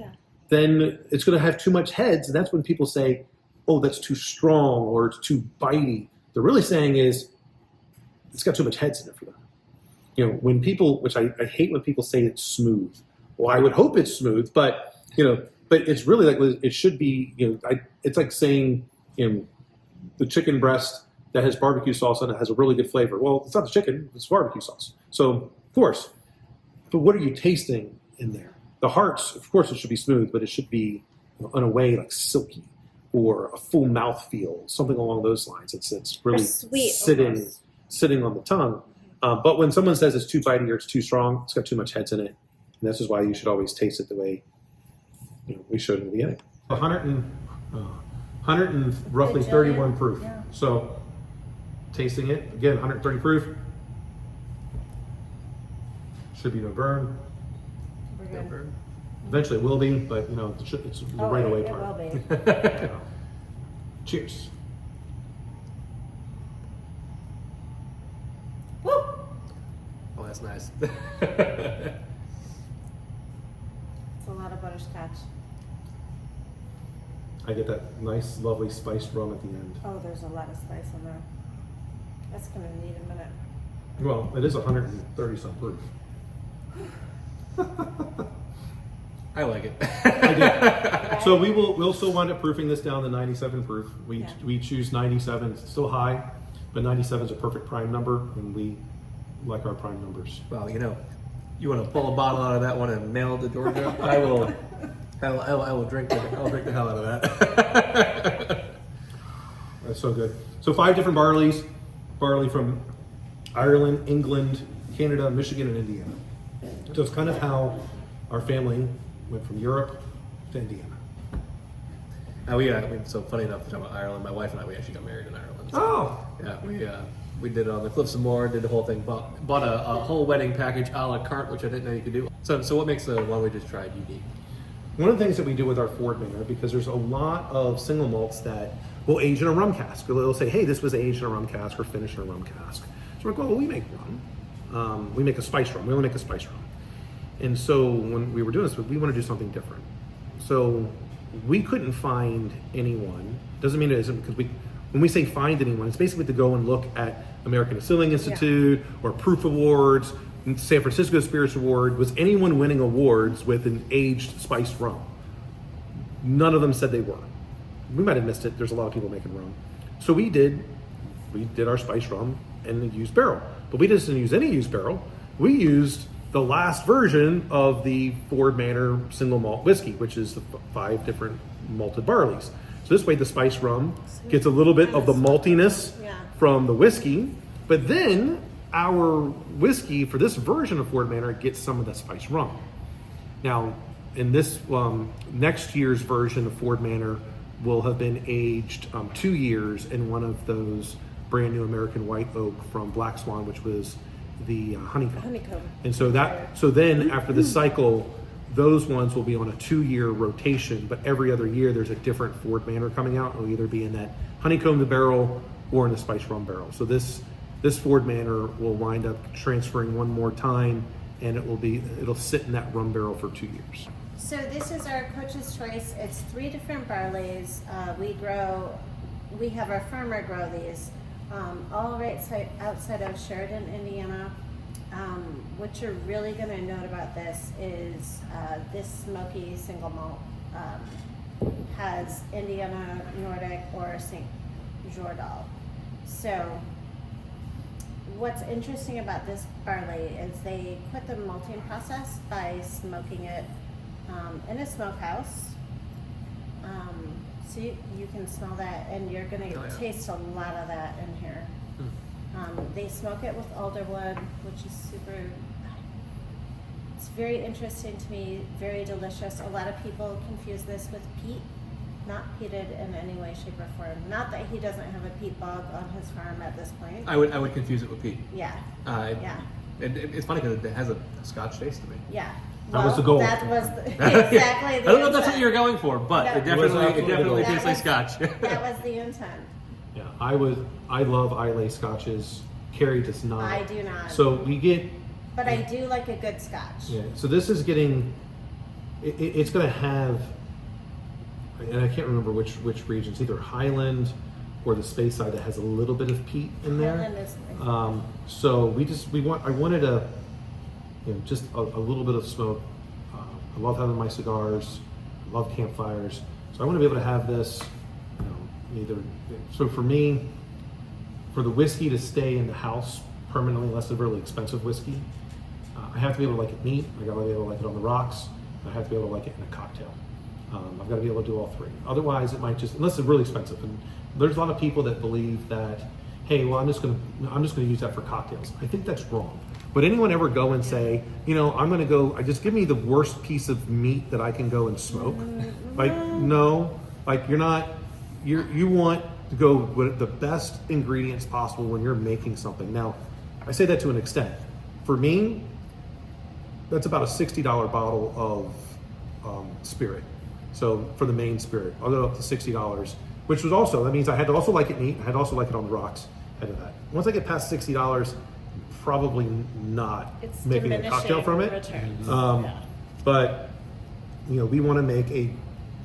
then it's going to have too much heads. And that's when people say, oh, that's too strong or it's too bitey. They're really saying is, it's got too much heads in it for them. When people, which I hate when people say it's smooth. Well, I would hope it's smooth, but it's really like it should be. It's like saying, the chicken breast that has barbecue sauce on it has a really good flavor. Well, it's not the chicken; it's barbecue sauce. So, of course, but what are you tasting in there? The hearts, of course, it should be smooth, but it should be in a way like silky or a full mouthfeel, something along those lines. It's really sweet, sitting on the tongue. But when someone says it's too bitey or it's too strong, it's got too much heads in it. And this is why you should always taste it the way we showed in the beginning. 100 and roughly Good job. 31 proof. Yeah. So tasting it, again, 130 proof. Should be no burn. We're good. Eventually it will be, but it's the right away it part. will be. Cheers. Woo! Oh, that's nice. It's a lot of butterscotch. I get that nice, lovely spiced rum at the end. Oh, there's a lot of spice in there. That's gonna need a minute. Well, it is 130 some proof. I like it. I do. So we'll still wind up proofing this down to 97 proof. Yeah. We choose 97. It's still high, but 97 is a perfect prime number, and we like our prime numbers. Well, you want to pull a bottle out of that one and mail it to Georgia? I will. I will drink it. I'll drink the hell out of that. That's so good. So 5 different barleys. Barley from Ireland, England, Canada, Michigan, and Indiana. So it's kind of how our family went from Europe to Indiana. So funny enough to talk about Ireland. My wife and I, we actually got married in Ireland. So, Oh! yeah, we did it on the Cliffs of Moher. Did the whole thing. Bought a whole wedding package a la carte, which I didn't know you could do. So what makes the one we just tried unique? One of the things that we do with our Ford Manor, because there's a lot of single malts that will age in a rum cask. Or they'll say, hey, this was aged in a rum cask or finished in a rum cask. So we're like, well, we make rum. We make a spice rum. We only make a spice rum. And so when we were doing this, we want to do something different. So we couldn't find anyone. Doesn't mean it isn't, because when we say find anyone, it's basically to go and look at American Distilling Institute or Proof Awards, San Francisco Spirits Award. Was anyone winning awards with an aged spiced rum? None of them said they were. We might have missed it. There's a lot of people making rum. So we did our spiced rum and a used barrel. But we didn't use any used barrel. We used the last version of the Ford Manor single malt whiskey, which is the 5 different malted barleys. So this way the spice rum gets a little bit of the maltiness from the whiskey, but then our whiskey for this version of Ford Manor gets some of the spice rum. Now, in this next year's version of Ford Manor will have been aged 2 years in one of those brand new American white oak from Black Swan, which was the honeycomb. And so then after the cycle, those ones will be on a 2-year rotation, but every other year there's a different Ford Manor coming out. It'll either be in that honeycomb barrel or in the spice rum barrel. So this Ford Manor will wind up transferring one more time, and it'll sit in that rum barrel for 2 years. So this is our coach's choice. It's 3 different barleys. We have our farmer grow these, all right outside of Sheridan, Indiana. What you're really going to note about this is this smoky single malt has Indiana, Nordic, or St. Jourdal. So what's interesting about this barley is they quit the malting process by smoking it in a smokehouse. So you can smell that, and you're going to taste a lot of that in here. They smoke it with alderwood, which is it's very interesting to me, very delicious. A lot of people confuse this with peat, not peated in any way, shape, or form. Not that he doesn't have a peat bog on his farm at this point. I would confuse it with peat. Yeah. It's funny because it has a Scotch taste to me. Yeah. That was the goal. That was exactly the I don't know if that's intent. what you were going for, but No. it It was definitely That tastes like was- Scotch. That was the intent. Yeah, I love Islay scotches. Carrie does not. I do not. So we get. But I do like a good scotch. Yeah. So this is getting. It's going to have. And I can't remember which region. It's either Highland or the Space side that has a little bit of peat in there. Highland is nice. So I wanted just a little bit of smoke. I love having my cigars. I love campfires. So I want to be able to have this. So for me, for the whiskey to stay in the house permanently, unless it's a really expensive whiskey, I have to be able to like it neat. I got to be able to like it on the rocks. I have to be able to like it in a cocktail. I've got to be able to do all 3. Otherwise, it might unless it's really expensive. And there's a lot of people that believe that, hey, well, I'm just going to use that for cocktails. I think that's wrong. Would anyone ever go and say, I'm going to go, just give me the worst piece of meat that I can go and smoke? Like, no, like you want to go with the best ingredients possible when you're making something. Now, I say that to an extent. For me, that's about a $60 bottle of spirit. So for the main spirit, I'll go up to $60, which was also, that means I had to also like it neat. I had to also like it on the rocks ahead of that. Once I get past $60, probably not It's making a cocktail from it. returns. But, we want to make a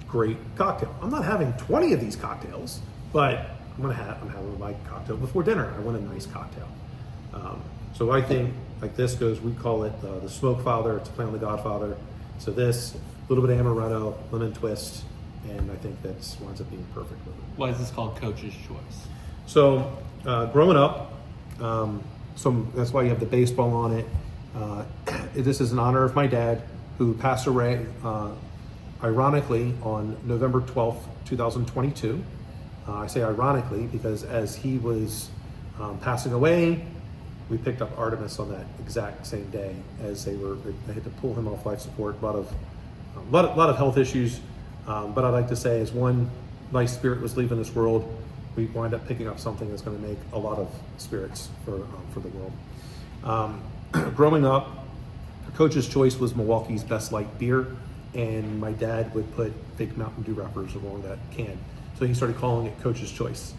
great cocktail. I'm not having 20 of these cocktails, but I'm having my cocktail before dinner. I want a nice cocktail. So I think like this goes, we call it the Smoke Father. It's a play on the Godfather. So this, a little bit of amaretto, lemon twist, and I think that winds up being perfect with it. Why is this called Coach's Choice? So growing up, that's why you have the baseball on it. This is in honor of my dad, who passed away, ironically, on November 12th, 2022. I say ironically because as he was passing away, we picked up Artemis on that exact same day as they had to pull him off life support. A lot of health issues, but I'd like to say, as one nice spirit was leaving this world, we wind up picking up something that's going to make a lot of spirits for the world. Growing up, Coach's Choice was Milwaukee's best light beer, and my dad would put fake Mountain Dew wrappers along that can, so he started calling it Coach's Choice.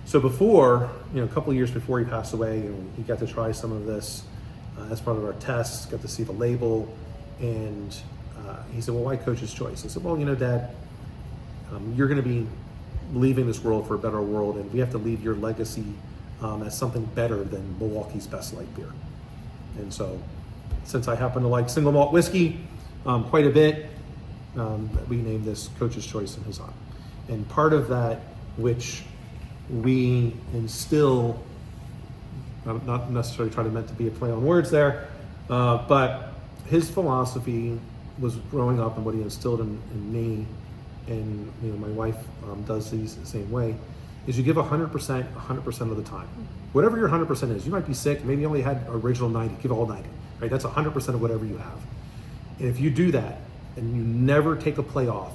So before, a couple of years before he passed away, he got to try some of this as part of our tests, got to see the label, and he said, well, why Coach's Choice? I said, well, Dad, you're going to be leaving this world for a better world, and we have to leave your legacy as something better than Milwaukee's best light beer. And so, since I happen to like single malt whiskey quite a bit, we named this Coach's Choice in his honor. And part of that, which we instill, I'm not necessarily trying to be a play on words there, but his philosophy was growing up and what he instilled in me, and my wife does these the same way, is you give 100% of the time. Whatever your 100% is, you might be sick, maybe you only had original 90, give all 90, right? That's 100% of whatever you have. And if you do that and you never take a play off,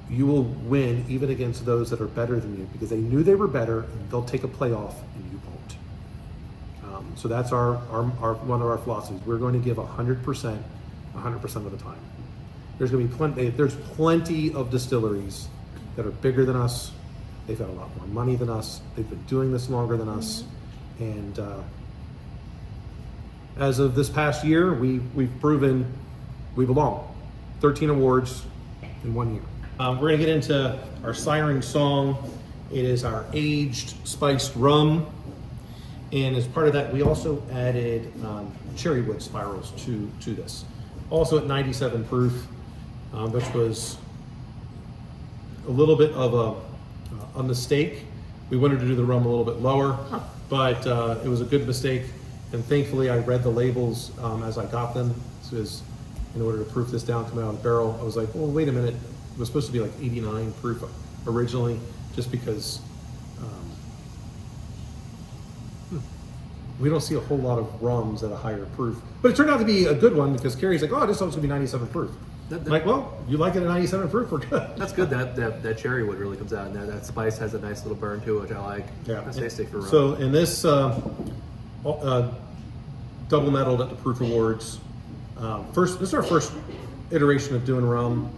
you will win even against those that are better than you, because they knew they were better and they'll take a play off and you won't. So that's our one of our philosophies. We're going to give 100% of the time. There's plenty of distilleries that are bigger than us. They've got a lot more money than us. They've been doing this longer than us. And as of this past year, we've proven we belong. 13 awards in 1 year. We're going to get into our siren song. It is our aged spiced rum. And as part of that, we also added cherry wood spirals to this. Also at 97 proof, which was a little bit of a mistake. We wanted to do the rum a little bit lower, but it was a good mistake. And thankfully, I read the labels as I got them. Because in order to proof this down, coming out of the barrel, I was like, well, wait a minute. It was supposed to be like 89 proof originally, just because we don't see a whole lot of rums at a higher proof. But it turned out to be a good one, because Carrie's like, oh, this one's gonna be 97 proof. I'm like, well, you like it at 97 proof, we're good. That's good. That cherry wood really comes out, and that spice has a nice little burn to it, which I like. Yeah. That's tasty for rum. So in this double medaled at the Proof Awards. This is our first iteration of doing rum.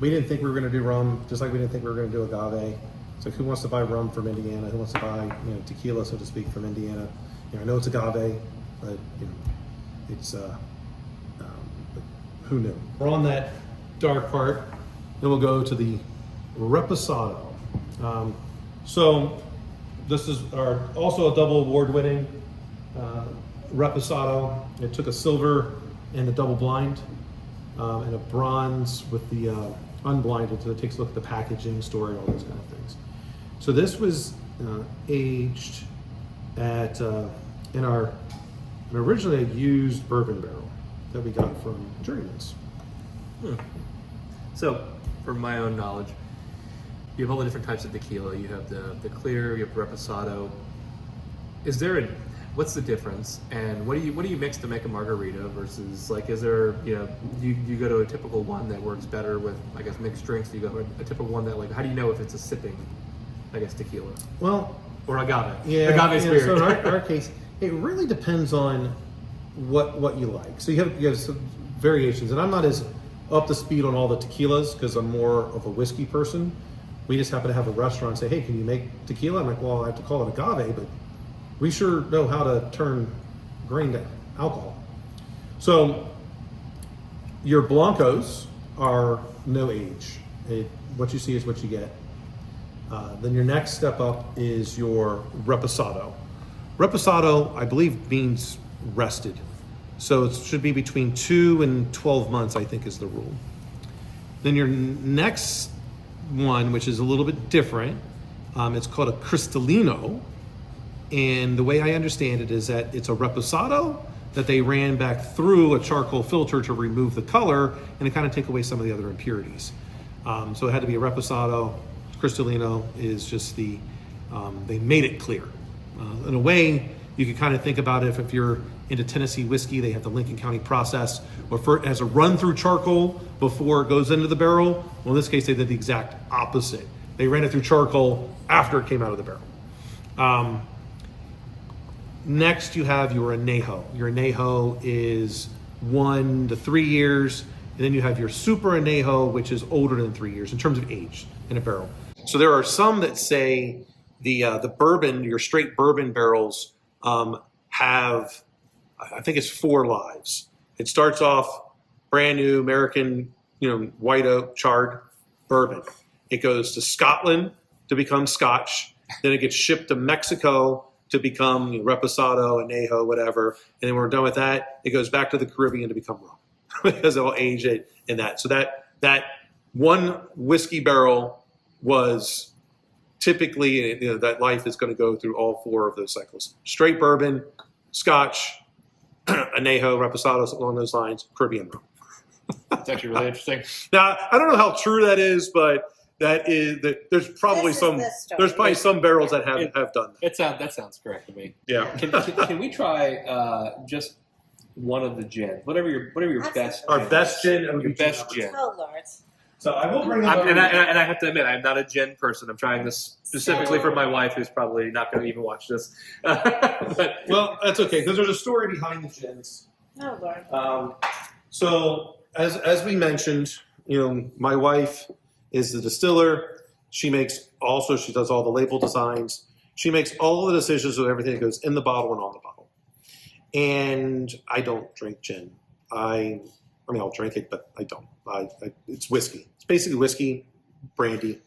We didn't think we were going to do rum, just like we didn't think we were going to do agave. It's like, who wants to buy rum from Indiana? Who wants to buy tequila, so to speak, from Indiana? I know it's agave, but it's but who knew? We're on that dark part. Then we'll go to the Reposado. So this is also a double award-winning Reposado. It took a silver in the double blind and a bronze with the unblinded, so it takes a look at the packaging, story, all those kind of things. So this was aged at originally a used bourbon barrel that we got from Journeyman's. So, from my own knowledge, you have all the different types of tequila. You have the clear, you have reposado. What's the difference? And what do you mix to make a margarita versus, like, is there, you go to a typical one that works better with, I guess, mixed drinks? Do you go to a typical one that, like, how do you know if it's a sipping, I guess, tequila? Well, or agave. Yeah, agave spirit. So in our case, it really depends on what you like. So you have some variations, and I'm not as up to speed on all the tequilas because I'm more of a whiskey person. We just happen to have a restaurant and say, hey, can you make tequila? I'm like, well, I have to call it agave, but we sure know how to turn grain to alcohol. So your blancos are no age. What you see is what you get. Then your next step up is your reposado. Reposado, I believe, means rested. So it should be between 2 and 12 months, I think, is the rule. Then your next one, which is a little bit different, it's called a Cristalino. And the way I understand it is that it's a reposado that they ran back through a charcoal filter to remove the color and to kind of take away some of the other impurities. So it had to be a reposado. Cristalino is just they made it clear. In a way, you can kind of think about it if you're into Tennessee whiskey, they have the Lincoln County process, where it has a run through charcoal before it goes into the barrel. Well, in this case, they did the exact opposite. They ran it through charcoal after it came out of the barrel. Next, you have your añejo. Your añejo is 1 to 3 years, and then you have your super añejo, which is older than 3 years in terms of age in a barrel. So there are some that say the bourbon, your straight bourbon barrels, have, I think it's 4 lives. It starts off brand new American, white oak charred bourbon. It goes to Scotland to become Scotch. Then it gets shipped to Mexico to become reposado, añejo, whatever. And then when we're done with that, it goes back to the Caribbean to become rum because it'll age it in that. So that one whiskey barrel was typically, that life is going to go through all 4 of those cycles. Straight bourbon, Scotch, añejo, reposado, something along those lines, Caribbean rum. It's actually really interesting. Now, I don't know how true that is, but there's probably there's probably some barrels that have done that. That sounds correct to me. Yeah. Can we try just one of the gin? Whatever your best. Our best gin. Your best gin. Oh, Lord. So I will bring it up. And I have to admit, I'm not a gin person. I'm trying this specifically for my wife, who's probably not going to even watch this. But, well, that's okay, because there's a story behind the gins. Oh, Lord. So as we mentioned, my wife is the distiller. She does all the label designs. She makes all the decisions of everything that goes in the bottle and on the bottle. And I don't drink gin. I mean, I'll drink it, but I don't. It's whiskey. It's basically whiskey, brandy.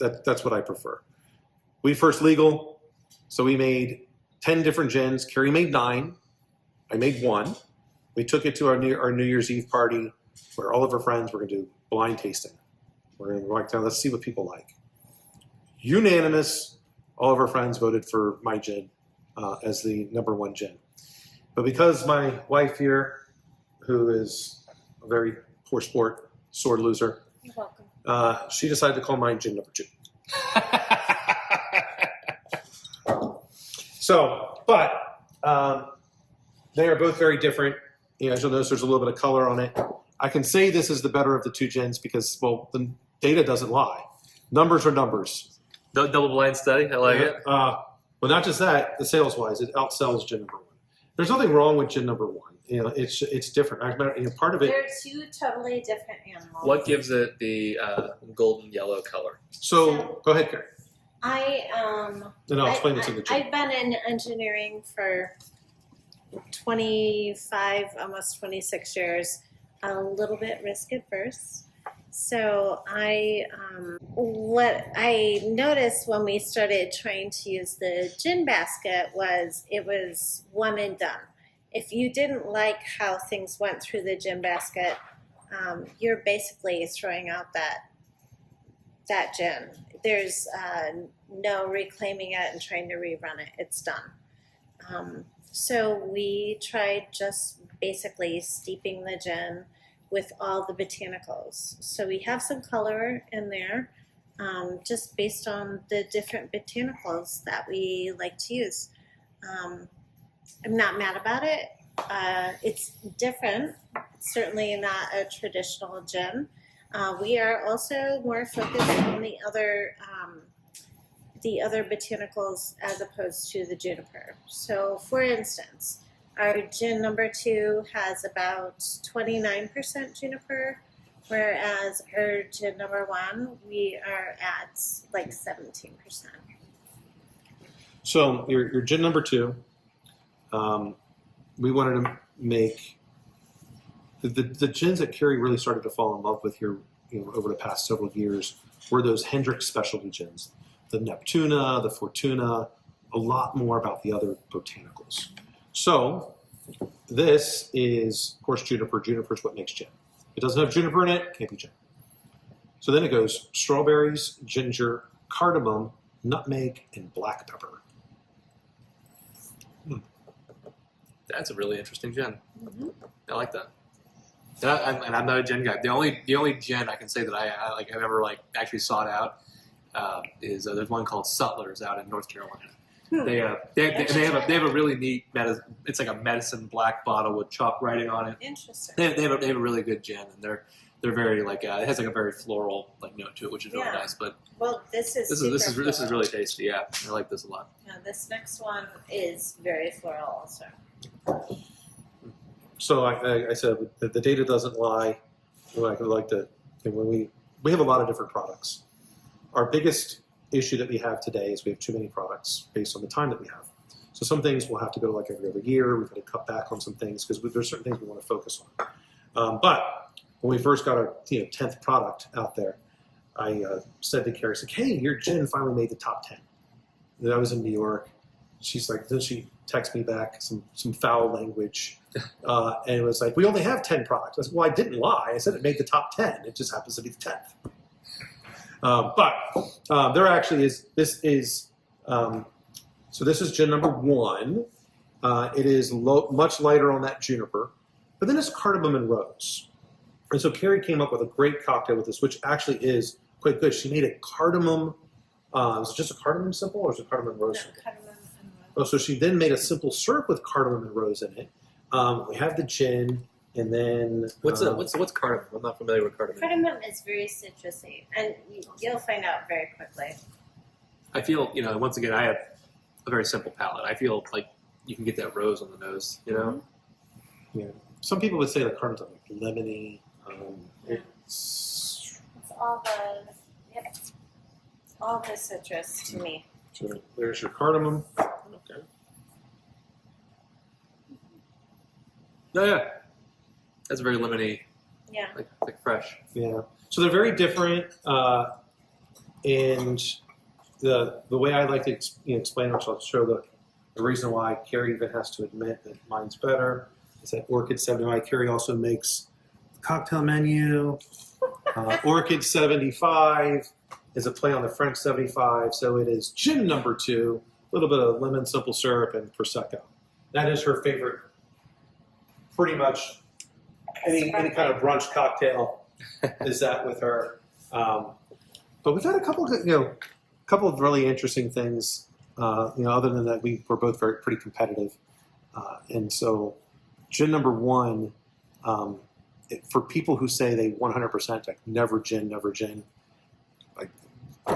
That's what I prefer. We first legal, so we made 10 different gins. Carrie made 9. I made 1. We took it to our New Year's Eve party where all of our friends were going to do blind tasting. We're going to walk down, let's see what people like. Unanimous, all of our friends voted for my gin as the number 1 gin. But because my wife here, who is a very poor sport, sword loser, You're welcome. she decided to call mine gin number 2. But they are both very different. As you'll notice, there's a little bit of color on it. I can say this is the better of the 2 gins because, well, the data doesn't lie. Numbers are numbers. double blind study. I like it. Well, not just that. The sales-wise, it outsells gin number 1. There's nothing wrong with gin number 1. It's different. Part of it. They're 2 totally different animals. What gives it the golden yellow color? So go ahead, Carrie. And I'll explain it to the gin. I've been in engineering for 25, almost 26 years. A little bit risk adverse. So what I noticed when we started trying to use the gin basket was it was one and done. If you didn't like how things went through the gin basket, you're basically throwing out that gin. There's no reclaiming it and trying to rerun it. It's done. So we tried just basically steeping the gin with all the botanicals. So we have some color in there, just based on the different botanicals that we like to use. I'm not mad about it. It's different. It's certainly not a traditional gin. We are also more focused on the other botanicals as opposed to the juniper. So, for instance, our gin number 2 has about 29% juniper, whereas our gin number 1, we are at like 17%. So your gin number 2, we wanted to make the gins that Carrie really started to fall in love with here, over the past several years were those Hendrick's specialty gins, the Neptuna, the Fortuna, a lot more about the other botanicals. So this is, of course, juniper. Juniper is what makes gin. If it doesn't have juniper in it, can't be gin. So then it goes strawberries, ginger, cardamom, nutmeg, and black pepper. That's a really interesting gin. I like that. And I'm not a gin guy. The only gin I can say that I like I've ever like actually sought out is there's one called Sutler's out in North Carolina. They have a really neat it's like a medicine black bottle with chalk writing on it. Interesting. They have a really good gin, and they're very like it has like a very floral like note to it, which is really nice. But Well, this is really tasty. Yeah, I like this a lot. Yeah, this next one is very floral also. So I said the data doesn't lie. When we have a lot of different products. Our biggest issue that we have today is we have too many products based on the time that we have. So some things we'll have to go to like every other year. We've had to cut back on some things because there's certain things we want to focus on. But when we first got our 10th product out there, I said to Carrie, "Hey, your gin finally made the top 10." And I was in New York. She's like, then she texted me back some foul language, and it was like, "We only have 10 products." I said, "Well, I didn't lie. I said it made the top 10. It just happens to be the 10th." But there actually is. So this is gin number 1. It is much lighter on that juniper, but then it's cardamom and rose. And so Carrie came up with a great cocktail with this, which actually is quite good. She made a cardamom. Was it just a cardamom simple, or was it cardamom and rose? No, cardamom and rose. Oh, so she then made a simple syrup with cardamom and rose in it. We have the gin, and then What's cardamom? I'm not familiar with cardamom. Cardamom is very citrusy, and you'll find out very quickly. I feel once again I have a very simple palate. I feel like you can get that rose on the nose. yeah. Some people would say that cardamon's like lemony. Yeah. It's It's all the citrus to me. so there's your cardamom. Okay. Oh yeah, that's very lemony, Yeah. like fresh. Yeah. So they're very different, and the way I like to explain it, I'll show the reason why Carrie even has to admit that mine's better is that Orchid 75. Carrie also makes a cocktail menu. Orchid 75 is a play on the French 75, so it is gin number 2, a little bit of lemon simple syrup and prosecco. That is her favorite. Pretty much any kind of brunch cocktail is that with her. But we've had a couple of really interesting things. Other than that, we were both pretty competitive, and so gin number 1. For people who say they 100% like never gin, like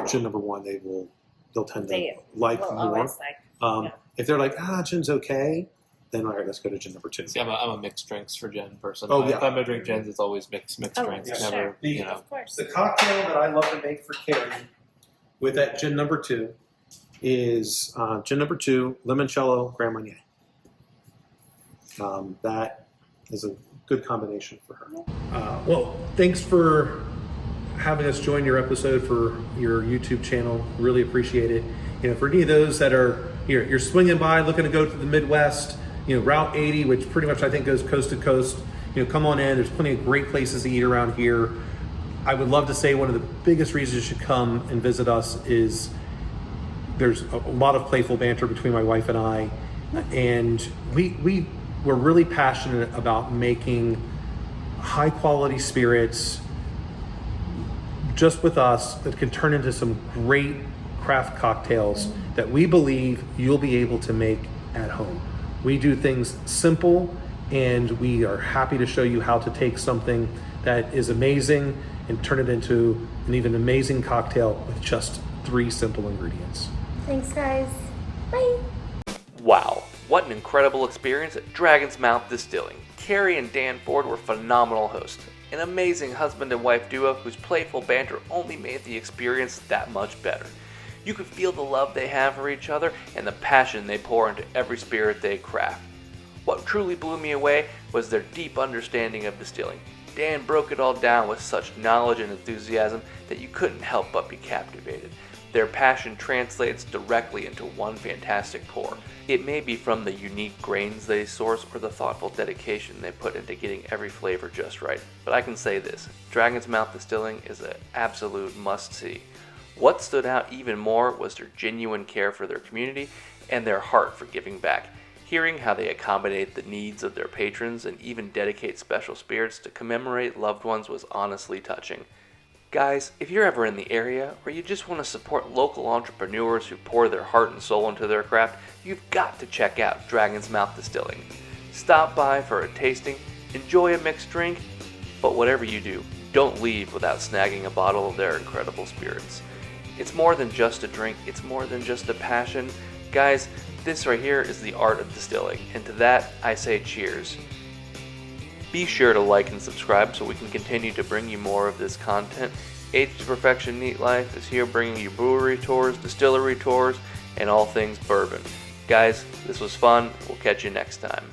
gin number 1, they'll tend to like will more. always like. If they're like gin's okay, then all right, let's go to gin number 2. See, I'm a mixed drinks for gin person. Oh, yeah. If I'm gonna drink gins, it's always mixed Oh, drinks. yeah. Never, Sure. Of course. The cocktail that I love to make for Carrie with that gin number 2 is gin number 2, limoncello, Grand Marnier. That is a good combination for her. Well, thanks for having us join your episode for your YouTube channel. Really appreciate it. For any of those that are you're swinging by looking to go to the Midwest, Route 80, which pretty much I think goes coast to coast. Come on in. There's plenty of great places to eat around here. I would love to say one of the biggest reasons you should come and visit us is there's a lot of playful banter between my wife and I, and we're really passionate about making high quality spirits just with us that can turn into some great craft cocktails that we believe you'll be able to make at home. We do things simple, and we are happy to show you how to take something that is amazing and turn it into an even amazing cocktail with just 3 simple ingredients. Thanks, guys. Bye. Wow, what an incredible experience at Dragon's Mouth Distilling. Carrie and Dan Ford were phenomenal hosts, an amazing husband and wife duo whose playful banter only made the experience that much better. You could feel the love they have for each other and the passion they pour into every spirit they craft. What truly blew me away was their deep understanding of distilling. Dan broke it all down with such knowledge and enthusiasm that you couldn't help but be captivated. Their passion translates directly into one fantastic pour. It may be from the unique grains they source or the thoughtful dedication they put into getting every flavor just right. But I can say this, Dragon's Mouth Distilling is an absolute must-see. What stood out even more was their genuine care for their community and their heart for giving back. Hearing how they accommodate the needs of their patrons and even dedicate special spirits to commemorate loved ones was honestly touching. Guys, if you're ever in the area or you just want to support local entrepreneurs who pour their heart and soul into their craft, you've got to check out Dragon's Mouth Distilling. Stop by for a tasting, enjoy a mixed drink, but whatever you do, don't leave without snagging a bottle of their incredible spirits. It's more than just a drink, it's more than just a passion. Guys, this right here is the art of distilling, and to that I say cheers. Be sure to like and subscribe so we can continue to bring you more of this content. Aged to Perfection Neat Life is here bringing you brewery tours, distillery tours, and all things bourbon. Guys, this was fun. We'll catch you next time.